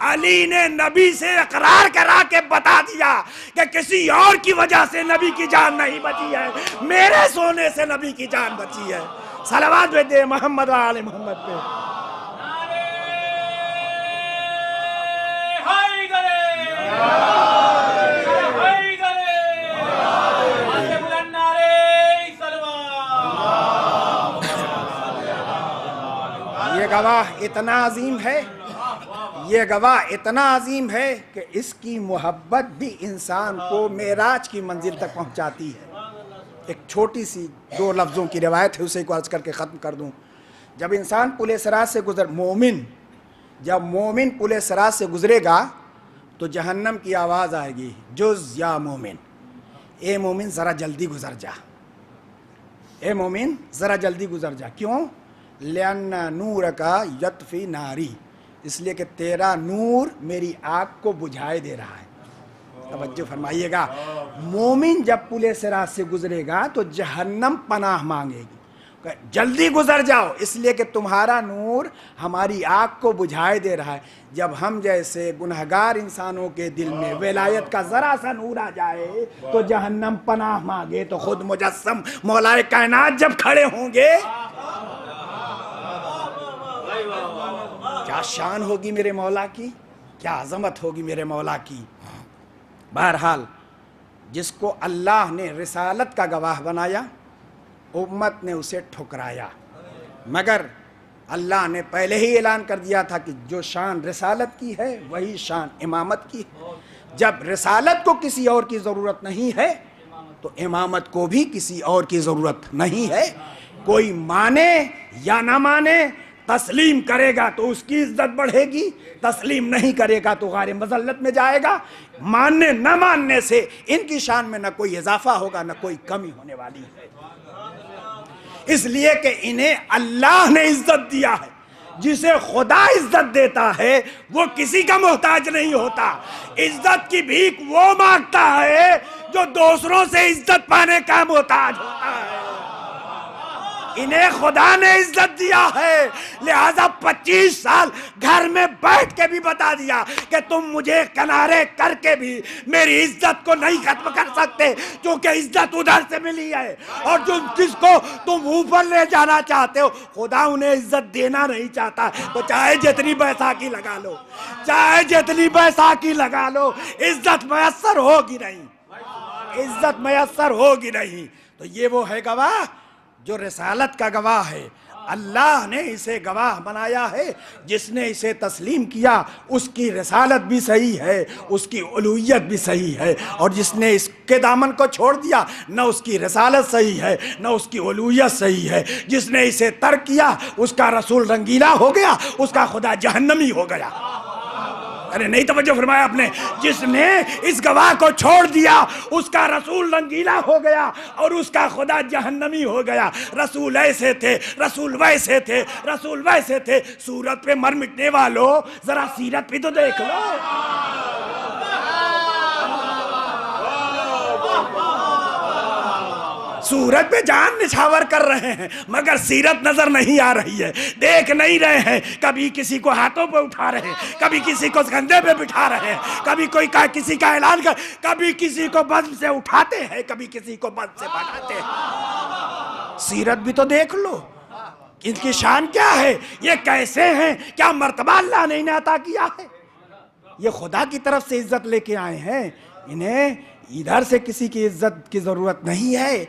علی نے نبی سے اقرار کرا کے بتا دیا کہ کسی اور کی وجہ سے نبی کی جان نہیں بچی ہے، میرے سونے سے نبی کی جان بچی ہے۔ صلوات بھیجے محمد و آل محمد پہ۔ یہ گواہ اتنا عظیم ہے، یہ گواہ اتنا عظیم ہے کہ اس کی محبت بھی انسان کو معراج کی منزل تک پہنچاتی ہے۔ ایک چھوٹی سی 2 لفظوں کی روایت ہے، اسے کو عرض کر کے ختم کر دوں۔ جب انسان پل صراط سے جب مومن پل صراط سے گزرے گا تو جہنم کی آواز آئے گی، جز یا مومن، اے مومن ذرا جلدی گزر جا، اے مومن ذرا جلدی گزر جا۔ کیوں؟ لِأَنَّ نُورَكَ يَطْفِي نَارِي، اس لیے کہ تیرا نور میری آگ کو بجھائے دے رہا ہے۔ توجہ فرمائیے گا، مومن جب پل صراط سے گزرے گا تو جہنم پناہ مانگے گی، جلدی گزر جاؤ اس لیے کہ تمہارا نور ہماری آگ کو بجھائے دے رہا ہے۔ جب ہم جیسے گنہگار انسانوں کے دل میں ولایت کا ذرا سا نور آ جائے تو جہنم پناہ مانگے، تو خود مجسم مولا کائنات جب کھڑے ہوں گے کیا شان ہوگی میرے مولا کی۔ کیا عظمت ہوگی میرے مولا کی. بہرحال جس کو اللہ نے رسالت کا گواہ بنایا امت نے اسے ٹھکرایا، مگر اللہ نے پہلے ہی اعلان کر دیا تھا کہ جو شان رسالت کی ہے وہی شان امامت کی ہے. جب رسالت کو کسی اور کی ضرورت نہیں ہے تو امامت کو بھی کسی اور کی ضرورت نہیں ہے. کوئی مانے یا نہ مانے، تسلیم کرے گا تو اس کی عزت بڑھے گی، تسلیم نہیں کرے گا تو غار مذلت میں جائے گا. ماننے نہ ماننے سے ان کی شان میں نہ کوئی اضافہ ہوگا نہ کوئی کمی ہونے والی ہے، اس لیے کہ انہیں اللہ نے عزت دیا ہے. جسے خدا عزت دیتا ہے وہ کسی کا محتاج نہیں ہوتا. عزت کی بھیک وہ مانگتا ہے جو دوسروں سے عزت پانے کا محتاج ہوتا ہے. انہیں خدا نے عزت دیا ہے، لہذا 25 سال گھر میں بیٹھ کے بھی بتا دیا کہ تم مجھے کنارے کر کے بھی میری عزت کو نہیں ختم کر سکتے، کیونکہ عزت ادھر سے ملی ہے. اور جس کو تم اوپر لے جانا چاہتے ہو خدا انہیں عزت دینا نہیں چاہتا. تو چاہے جتنی بیساکھی لگا لو، چاہے جتنی بیساکھی لگا لو، عزت میسر ہوگی نہیں، عزت میسر ہوگی نہیں. تو یہ وہ ہے گواہ جو رسالت کا گواہ ہے. اللہ نے اسے گواہ بنایا ہے. جس نے اسے تسلیم کیا اس کی رسالت بھی صحیح ہے، اس کی الوہیت بھی صحیح ہے، اور جس نے اس کے دامن کو چھوڑ دیا نہ اس کی رسالت صحیح ہے نہ اس کی الوہیت صحیح ہے. جس نے اسے ترک کیا اس کا رسول رنگیلا ہو گیا، اس کا خدا جہنمی ہو گیا. ارے نہیں توجہ فرمایا آپ نے. جس نے اس گواہ کو چھوڑ دیا اس کا رسول رنگیلا ہو گیا اور اس کا خدا جہنمی ہو گیا. رسول ایسے تھے، رسول ویسے تھے، رسول ویسے تھے. صورت پہ مر مٹنے والوں ذرا سیرت بھی تو دیکھ لو. صورت پہ جان نچھاور کر رہے ہیں مگر سیرت نظر نہیں آ رہی ہے، دیکھ نہیں رہے ہیں. کبھی کسی کو ہاتھوں پہ اٹھا رہے ہیں، کبھی کسی کو کندھے پہ بٹھا رہے ہیں، کبھی کوئی کسی کا اعلان کر، کبھی کسی کو بزم سے اٹھاتے ہیں، کبھی کسی کو بزم سے بھگاتے ہیں. سیرت بھی تو دیکھ لو، ان کی شان کیا ہے، یہ کیسے ہیں، کیا مرتبہ اللہ نے انہیں عطا کیا ہے. یہ خدا کی طرف سے عزت لے کے آئے ہیں، انہیں ادھر سے کسی کی عزت کی ضرورت نہیں ہے.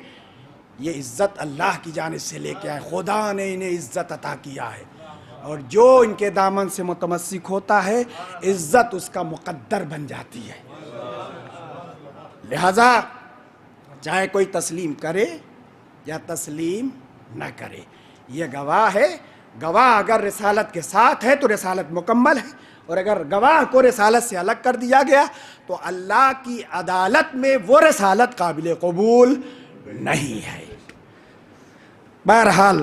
یہ عزت اللہ کی جانب سے لے کے آئے. خدا نے انہیں عزت عطا کیا ہے، اور جو ان کے دامن سے متمسک ہوتا ہے عزت اس کا مقدر بن جاتی ہے. لہذا چاہے کوئی تسلیم کرے یا تسلیم نہ کرے، یہ گواہ ہے. گواہ اگر رسالت کے ساتھ ہے تو رسالت مکمل ہے، اور اگر گواہ کو رسالت سے الگ کر دیا گیا تو اللہ کی عدالت میں وہ رسالت قابل قبول نہیں ہے. بہرحال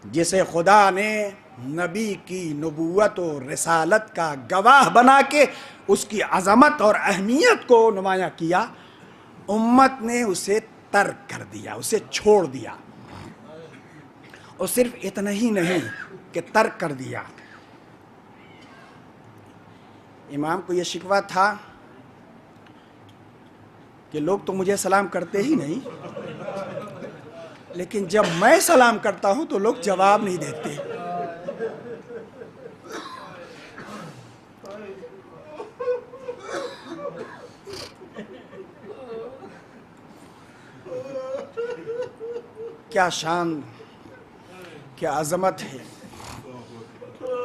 جسے خدا نے نبی کی نبوت و رسالت کا گواہ بنا کے اس کی عظمت اور اہمیت کو نمایاں کیا، امت نے اسے ترک کر دیا، اسے چھوڑ دیا. اور صرف اتنا ہی نہیں کہ ترک کر دیا. امام کو یہ شکوہ تھا کہ لوگ تو مجھے سلام کرتے ہی نہیں، لیکن جب میں سلام کرتا ہوں تو لوگ جواب نہیں دیتے. کیا شان، کیا عظمت ہے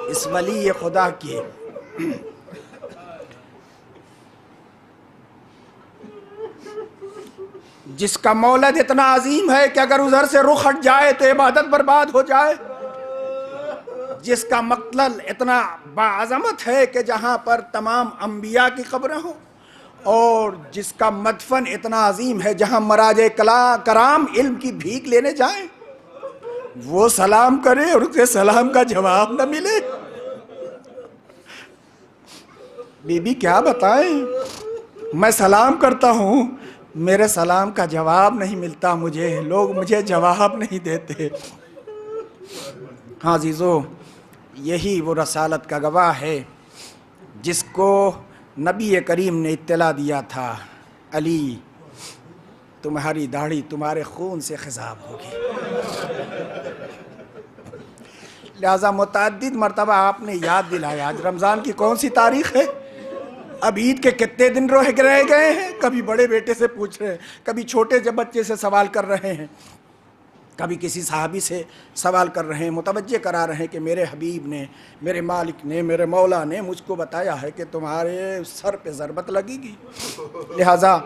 اس ولی خدا کی. جس کا مولد اتنا عظیم ہے کہ اگر ادھر سے رخ ہٹ جائے تو عبادت برباد ہو جائے. جس کا مقتل اتنا باعظمت ہے کہ جہاں پر تمام انبیاء کی قبریں ہوں، اور جس کا مدفن اتنا عظیم ہے جہاں مراجع کرام علم کی بھیک لینے جائیں، وہ سلام کرے اور اسے سلام کا جواب نہ ملے. بی بی کیا بتائیں، میں سلام کرتا ہوں، میرے سلام کا جواب نہیں ملتا، لوگ مجھے جواب نہیں دیتے. ہاں عزیزو، یہی وہ رسالت کا گواہ ہے جس کو نبی کریم نے اطلاع دیا تھا، علی تمہاری داڑھی تمہارے خون سے خضاب ہوگی. لہٰذا متعدد مرتبہ آپ نے یاد دلایا آج رمضان کی کون سی تاریخ ہے، اب عید کے کتنے دن رہ گئے ہیں، کبھی بڑے بیٹے سے پوچھ رہے ہیں، کبھی چھوٹے بچے سے سوال کر رہے ہیں، کبھی کسی صحابی سے سوال کر رہے ہیں، متوجہ کرا رہے ہیں کہ میرے حبیب نے، میرے مالک نے، میرے مولا نے مجھ کو بتایا ہے کہ تمہارے سر پہ ضربت لگے گی۔ لہٰذا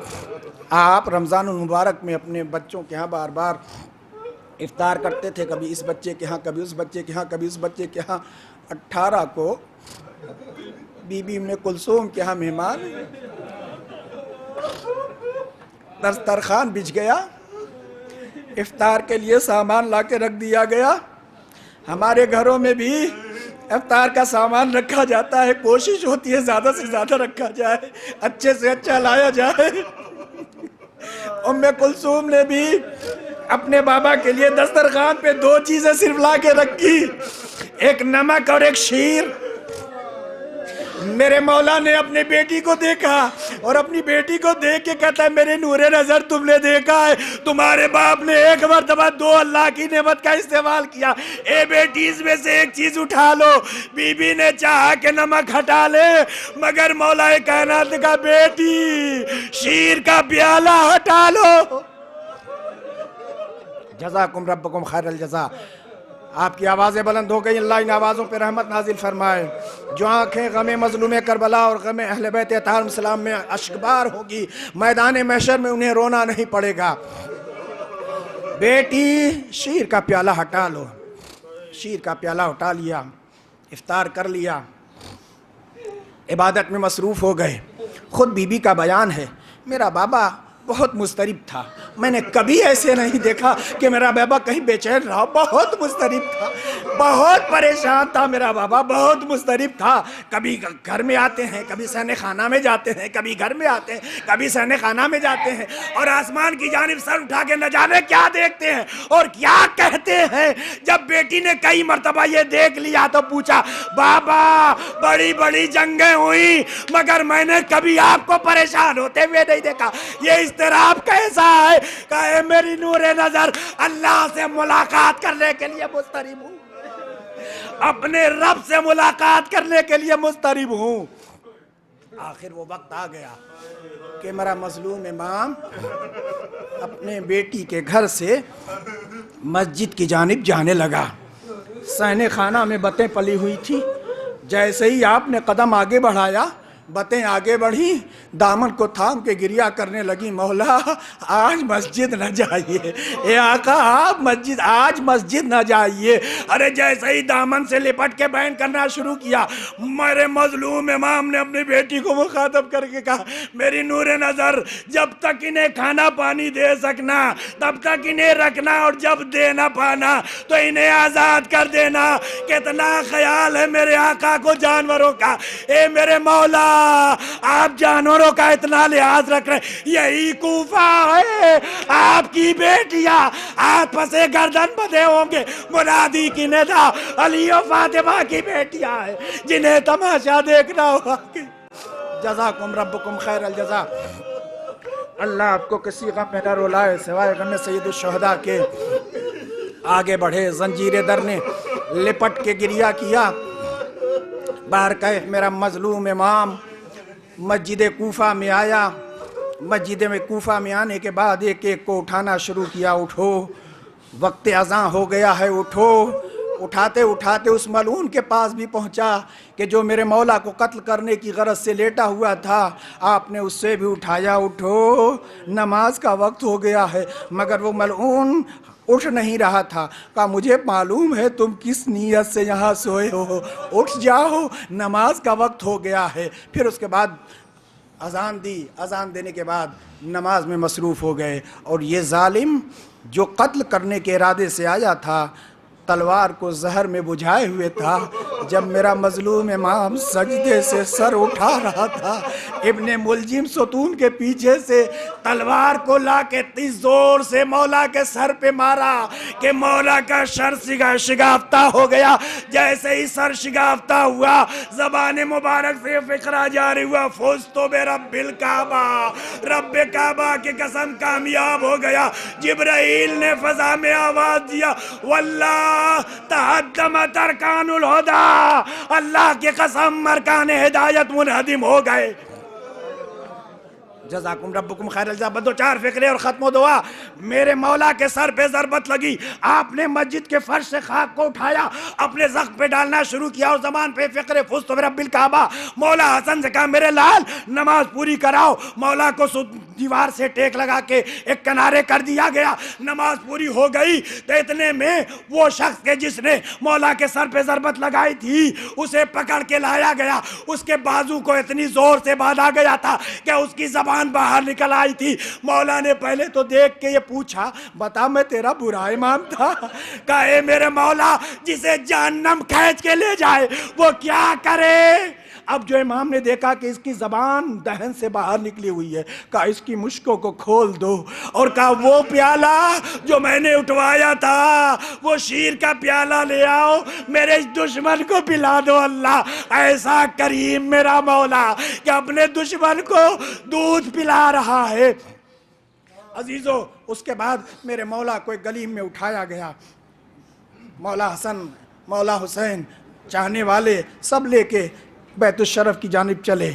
آپ رمضان المبارک میں اپنے بچوں کے ہاں بار بار افطار کرتے تھے، کبھی اس بچے کے ہاں، کبھی اس بچے کے ہاں، کبھی اس بچے کے ہاں۔ 18 کو بی بی ام کلثوم کے ہاں مہمان، دسترخوان بچھ گیا، افطار کے لیے سامان لا کے رکھ دیا گیا۔ ہمارے گھروں میں بھی افطار کا سامان رکھا جاتا ہے، کوشش ہوتی ہے زیادہ سے زیادہ رکھا جائے، اچھے سے اچھا لایا جائے۔ ام کلثوم نے بھی اپنے بابا کے لیے دسترخوان پہ 2 چیزیں صرف لا کے رکھی، ایک نمک اور ایک شیر۔ میرے مولا نے اپنے بیٹی کو دیکھا اور اپنی بیٹی کو دیکھ کے کہتا ہے میرے نور نظر تم نے دیکھا ہے تمہارے باپ نے ایک مرتبہ 2 اللہ کی نعمت کا استعمال کیا، اے بیٹی اس میں سے ایک چیز اٹھا لو۔ بی بی نے چاہا کہ نمک ہٹا لے، مگر مولا کائنات کا بیٹی شیر کا پیالہ ہٹا لو۔ جزاکم ربکم خیر الجزا۔ آپ کی آوازیں بلند ہو گئی، اللہ ان آوازوں پہ رحمت نازل فرمائے۔ جو آنکھیں غم مظلوم کربلا اور غم اہل بیت اطہار السلام میں اشکبار ہوگی، میدان محشر میں انہیں رونا نہیں پڑے گا۔ بیٹی شیر کا پیالہ ہٹا لو، شیر کا پیالہ ہٹا لیا، افطار کر لیا، عبادت میں مصروف ہو گئے۔ خود بی بی کا بیان ہے، میرا بابا بہت مضطرب تھا، میں نے کبھی ایسے نہیں دیکھا کہ میرا بابا کہیں بے چین رہا، بہت مضطرب تھا، بہت پریشان تھا میرا بابا، بہت مضطرب تھا۔ کبھی گھر میں آتے ہیں، کبھی سہنے خانہ میں جاتے ہیں، کبھی گھر میں آتے ہیں، کبھی سہنے خانہ میں جاتے ہیں، اور آسمان کی جانب سر اٹھا کے نہ جانے کیا دیکھتے ہیں اور کیا کہتے ہیں۔ جب بیٹی نے کئی مرتبہ یہ دیکھ لیا تو پوچھا بابا بڑی بڑی جنگیں ہوئی مگر میں نے کبھی آپ کو پریشان ہوتے ہوئے نہیں دیکھا، یہ اضطراب کیسا ہے؟ کہ میری نور نظر اللہ سے ملاقات کرنے کے لیے مضطرب ہوں، اپنے رب سے ملاقات کرنے کے لیے مضطرب ہوں۔ آخر وہ وقت آ گیا کہ میرا مظلوم امام اپنے بیٹی کے گھر سے مسجد کی جانب جانے لگا۔ صحن خانہ میں بتیں پلی ہوئی تھی، جیسے ہی آپ نے قدم آگے بڑھایا بتیں آگے بڑھی، دامن کو تھام کے گریہ کرنے لگی، مولا آج مسجد نہ جائیے، اے آقا آپ آج مسجد نہ جائیے۔ ارے جیسے ہی دامن سے لپٹ کے بیان کرنا شروع کیا، میرے مظلوم امام نے اپنی بیٹی کو مخاطب کر کے کہا میری نور نظر جب تک انہیں کھانا پانی دے سکنا تب تک انہیں رکھنا، اور جب دے نہ پانا تو انہیں آزاد کر دینا۔ کتنا خیال ہے میرے آقا کو جانوروں کا، اے میرے مولا آپ جانوروں کا اتنا لحاظ رکھ رہے، یہی کوفہ ہے آپ کی بیٹیاں آپس گردن بدھے ہوں گے، منادی کی ندا علی و فاطمہ کی بیٹیاں ہیں جنہیں تماشا دیکھنا ہوگا۔ جزاکم ربکم خیر الجزا۔ اللہ آپ کو کسی غم میں نہ رولائے سوائے غم سید الشہداء کے۔ آگے بڑھے، زنجیر در نے لپٹ کے گریہ کیا۔ بارکہ میرا مظلوم امام مسجد کوفہ میں آیا۔ مسجد میں کوفہ میں آنے کے بعد ایک ایک کو اٹھانا شروع کیا، اٹھو وقت اذان ہو گیا ہے، اٹھو۔ اٹھاتے اٹھاتے اس ملعون کے پاس بھی پہنچا کہ جو میرے مولا کو قتل کرنے کی غرض سے لیٹا ہوا تھا، آپ نے اس سے بھی اٹھایا، اٹھو نماز کا وقت ہو گیا ہے۔ مگر وہ ملعون اٹھ نہیں رہا تھا، کہا مجھے معلوم ہے تم کس نیت سے یہاں سوئے ہو، اٹھ جاؤ نماز کا وقت ہو گیا ہے۔ پھر اس کے بعد اذان دی، اذان دینے کے بعد نماز میں مصروف ہو گئے۔ اور یہ ظالم جو قتل کرنے کے ارادے سے آیا تھا، تلوار کو زہر میں بجھائے ہوئے تھا، جب میرا مظلوم امام سجدے سے سر اٹھا رہا تھا، ابن ملجم ستون کے پیچھے سے تلوار کو لا کے اتنی زور سے مولا کے سر پہ مارا کہ مولا کا سر شگافتہ ہو گیا۔ جیسے ہی سر شگافتہ ہوا، زبان مبارک سے فقرہ جاری ہوا، فزت برب الکعبہ، رب کعبہ کی قسم کامیاب ہو گیا۔ جبرائیل نے فضا میں آواز دیا، واللہ تہدمت ارکان الہدیٰ، اللہ کی قسم ارکان ہدایت منہدم ہو گئے۔ جزاکم ربکم خیر الجزا۔ بدو چار فقرے اور ختم و دعا۔ میرے مولا کے سر پہ ضربت لگی، آپ نے مسجد کے فرش سے خاک کو اٹھایا، اپنے زخم پہ ڈالنا شروع کیا اور زبان پہ فقرے فزت برب الکعبہ۔ مولا حسن سے کہا میرے لال نماز پوری کراؤ۔ مولا کو دیوار سے ٹیک لگا کے ایک کنارے کر دیا گیا۔ نماز پوری ہو گئی تو اتنے میں وہ شخص کے جس نے مولا کے سر پہ ضربت لگائی تھی اسے پکڑ کے لایا گیا۔ اس کے بازو کو اتنی زور سے باندھا گیا تھا کہ اس کی زبان باہر نکل آئی تھی۔ مولا نے پہلے تو دیکھ کے یہ پوچھا، بتا میں تیرا برا امام تھا؟ کہا اے میرے مولا جسے جہنم کھینچ کے لے جائے وہ کیا کرے؟ اب جو امام نے دیکھا کہ اس کی زبان دہن سے باہر نکلی ہوئی ہے، کہا اس کی مشکوں کو کھول دو، اور کہا وہ پیالہ جو میں نے اٹھوایا تھا وہ شیر کا پیالہ لے آؤ، میرے اس دشمن کو پلا دو۔ اللہ ایسا کریم میرا مولا کہ اپنے دشمن کو دودھ پلا رہا ہے۔ عزیزو اس کے بعد میرے مولا کو ایک گلیم میں اٹھایا گیا۔ مولا حسن، مولا حسین، چاہنے والے سب لے کے بیت الشرف کی جانب چلے۔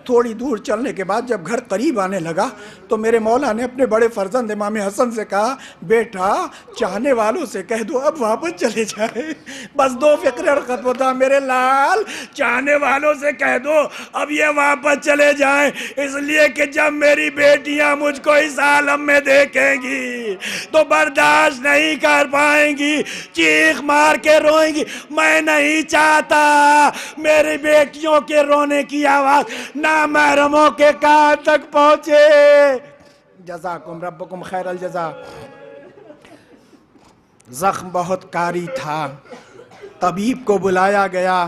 تھوڑی دور چلنے کے بعد جب گھر قریب آنے لگا تو میرے مولا نے اپنے بڑے فرزند امام حسن سے کہا، بیٹا چاہنے والوں سے کہہ دو اب واپس چلے جائیں۔ بس دو فقرے اور ختم ہوتا، میرے لال چاہنے والوں سے کہہ دو اب یہ واپس چلے جائیں، اس لیے کہ جب میری بیٹیاں مجھ کو اس عالم میں دیکھیں گی تو برداشت نہیں کر پائیں گی، چیخ مار کے روئیں گی۔ میں نہیں چاہتا میری بیٹیوں کے رونے کی آواز نہ محرموں کے کان تک پہنچے۔ جزاکم ربکم خیر الجزا۔ زخم بہت کاری تھا، طبیب کو بلایا گیا،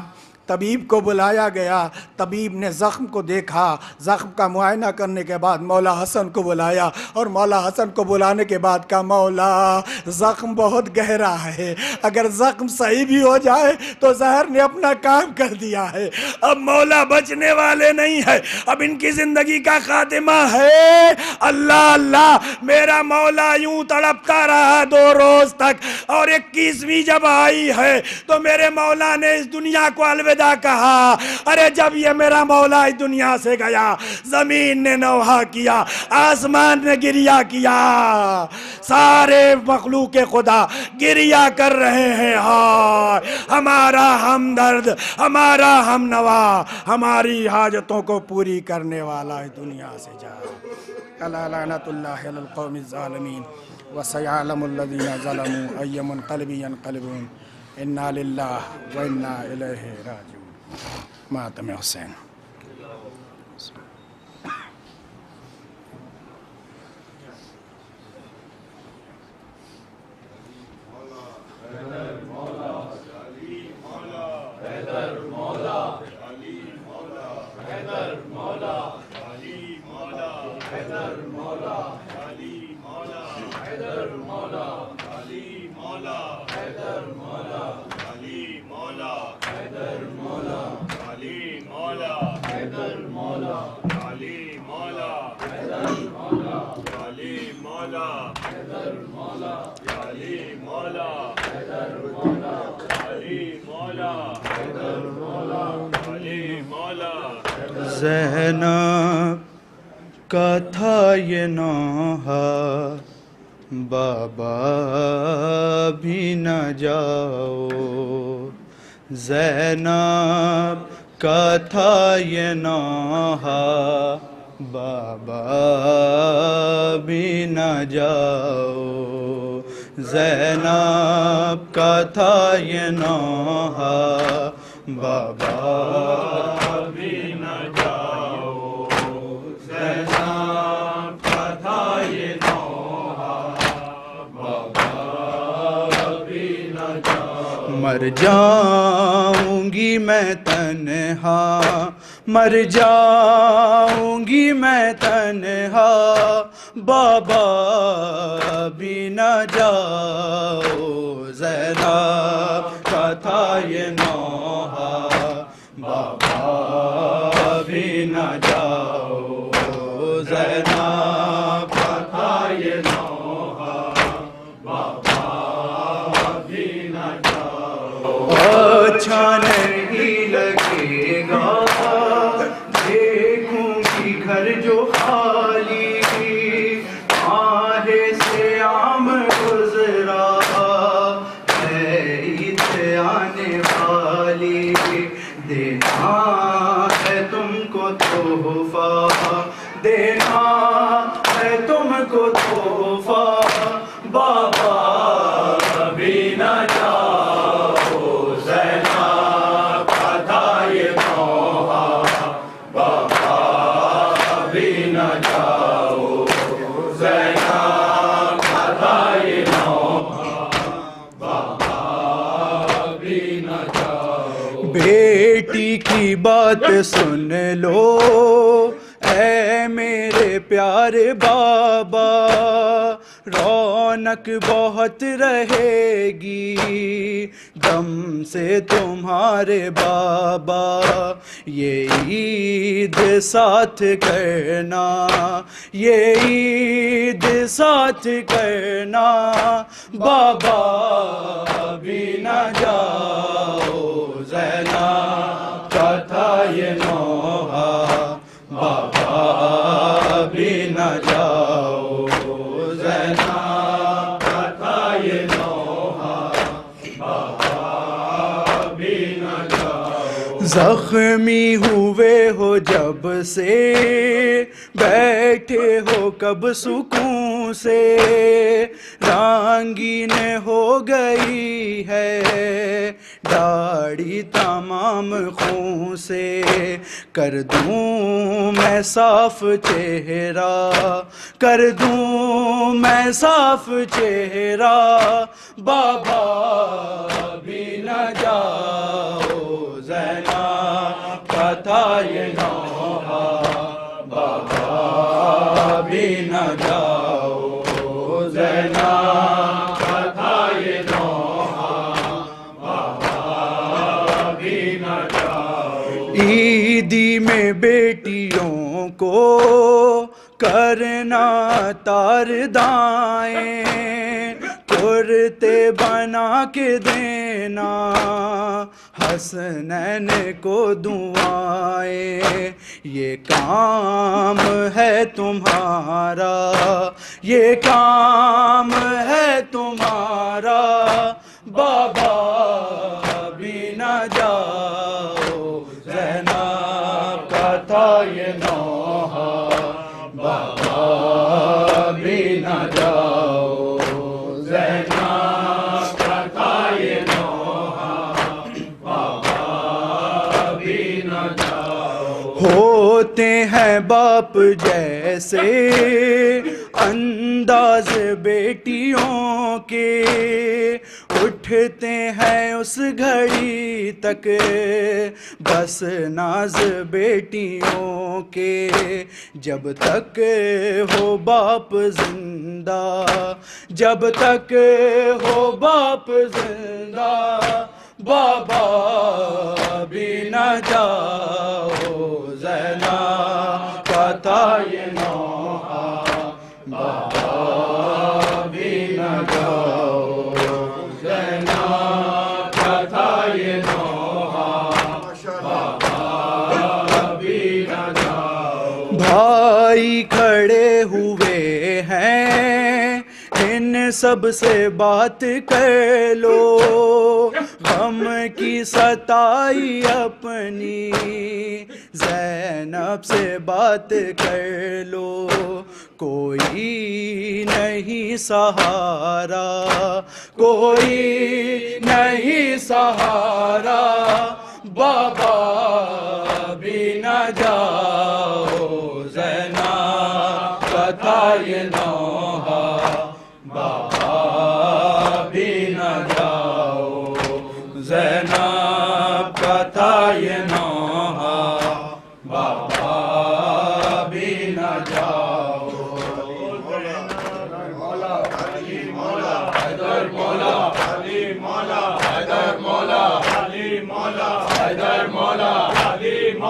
طبیب کو بلایا گیا، طبیب نے زخم کو دیکھا، زخم کا معائنہ کرنے کے بعد مولا حسن کو بلایا، اور مولا حسن کو بلانے کے بعد کہا مولا زخم بہت گہرا ہے، اگر زخم صحیح بھی ہو جائے تو زہر نے اپنا کام کر دیا ہے، اب مولا بچنے والے نہیں ہے، اب ان کی زندگی کا خاتمہ ہے۔ اللہ اللہ میرا مولا یوں تڑپتا رہا 2 روز تک، اور 21ویں جب آئی ہے تو میرے مولا نے اس دنیا کو الوداع کہا۔ ارے جب یہ میرا مولا اس دنیا سے گیا، زمین نے نوحہ کیا، آسمان نے گریہ کیا، سارے مخلوق خدا گریہ کر رہے ہیں، ہائے ہمارا ہمدرد، ہمارا ہم نوا، ہماری حاجتوں کو پوری کرنے والا اس دنیا سے جا۔ الا لعنت اللہ علی القوم الظالمین وسیعلم الذین ظلموا ای منقلب ینقلبون۔ انا للہ و انا الیہ راجعون۔ ماتم حسین۔ زینب کا تھا یہ نوحہ بابا بھی نہ جاؤ، زینب کا تھا یہ نوحہ بابا بھی نہ جاؤ، زینب کا تھا یہ نوحہ بابا بھی نہ جاؤ، زینب کا تھا یہ نوحہ بابا بھی نہ جاؤ، مر جاؤں گی میں تنہا، مر جاؤں گی میں تنہا، بابا بھی نہ جاؤ، زینب کا تھا یہ نوحہ، بابا بھی نہ جاؤ، زینب کا تھا یہ نوحہ، بابا بھی نہ جاؤ، اچھا نہیں لگے گا دیکھوں گی گھر جو خالی، آہے سے عام گزرا ہے عید آنے والی، دینا ہے تم کو تحفہ، دینا ہے تم کو تحفہ، بابا بھی نہ جاؤ، زینب کا تھا یہ نوحہ، بابا بھی نہ جاؤ، زینب کا تھا یہ نوحہ، بابا بھی نہ جاؤ۔ بیٹی کی بات سن لو اے میرے پیارے بابا، رونق بہت رہے گی دم سے تمہارے بابا، یہ عید ساتھ کرنا، یہ عید ساتھ کرنا، بابا بھی نہ جاؤ، زینب کا تھا یہ نوحہ، بابا بھی نہ جاؤ، زینب کا تھا یہ نوحہ، بابا بھی نہ جاؤ۔ زخمی ہوئے ہو جب سے بیٹھے ہو کب سکون سے، رنگین ہو گئی ہے داڑھی تمام خون سے، کر دوں میں صاف چہرہ، کر دوں میں صاف چہرہ، بابا بھی نہ جاؤ، زینب کا تھا یہ نوحہ، بابا بھی نہ جاؤ، زینب کا تھا یہ نوحہ، بابا بھی نہ جاؤ۔ عیدی میں بیٹیوں کو کرنا تار دائیں، کرتے بنا کے دینا حسنین کو دعائیں، یہ کام ہے تمہارا، یہ کام ہے تمہارا، بابا بھی نہ جاؤ، زینب کا تھا یہ نوحہ، بابا بھی نہ جاؤ، زینب کا تھا یہ نوحہ، بابا بھی نہ جاؤ۔ ہوتے ہیں باپ جیسے انداز بیٹیوں کے، اٹھتے ہیں اس گھڑی تک بس ناز بیٹیوں کے، جب تک ہو باپ زندہ، جب تک ہو باپ زندہ، بابا بھی نہ جاؤ، زینب کا تھا یہ نوحہ، بابا بھی نہ جاؤ، زینب کا تھا یہ نوحہ، بابا بھی نہ جاؤ۔ بھائی کھڑے ہوئے ہیں ان سب سے بات کر لو، غم کی ستائی اپنی زینب سے بات کر لو، کوئی نہیں سہارا، کوئی نہیں سہارا، بابا بھی نہ جاؤ، زینب کا تھا یہ نوحہ، بابا بھی نہ جاؤ،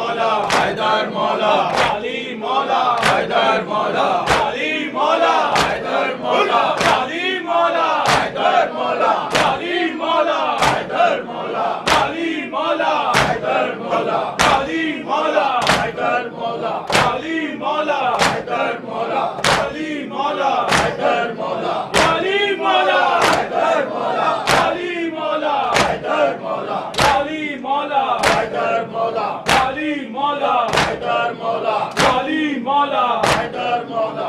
مولا حیدر مولا علی مولا حیدر مولا علی مولا حیدر مولا علی مولا حیدر مولا علی مولا حیدر مولا علی مولا حیدر مولا علی مولا حیدر مولا علی مولا حیدر مولا علی مولا حیدر مولا علی مولا حیدر مولا علی مولا حیدر مولا علی مولا حیدر مولا علی مولا حیدر مولا علی مولا حیدر مولا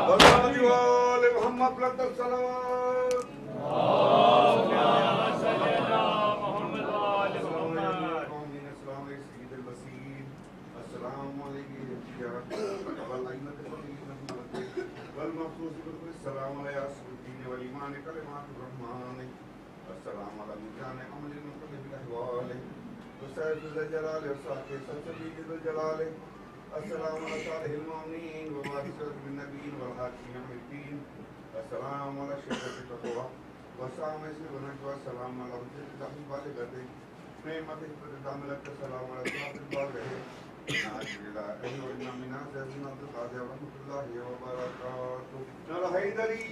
محمد بلند الصلوات السلام علیکم السلام علیکم والایمان کلمات الرحمن السلام علیکم جان عمل المقلب الاحوال وسائر ذو الجلال وصاحب سبحانه ذو الجلال السلام على صالح المؤمنين ووارث النبيين والحاكمين يوم الدين السلام على شرف التقوى والسلام على السلام على وجه التحبال غدي نعمت الدام لك السلام على صلاه البارئ من عبد القادر ورحمة الله وبركاته. نال حيدري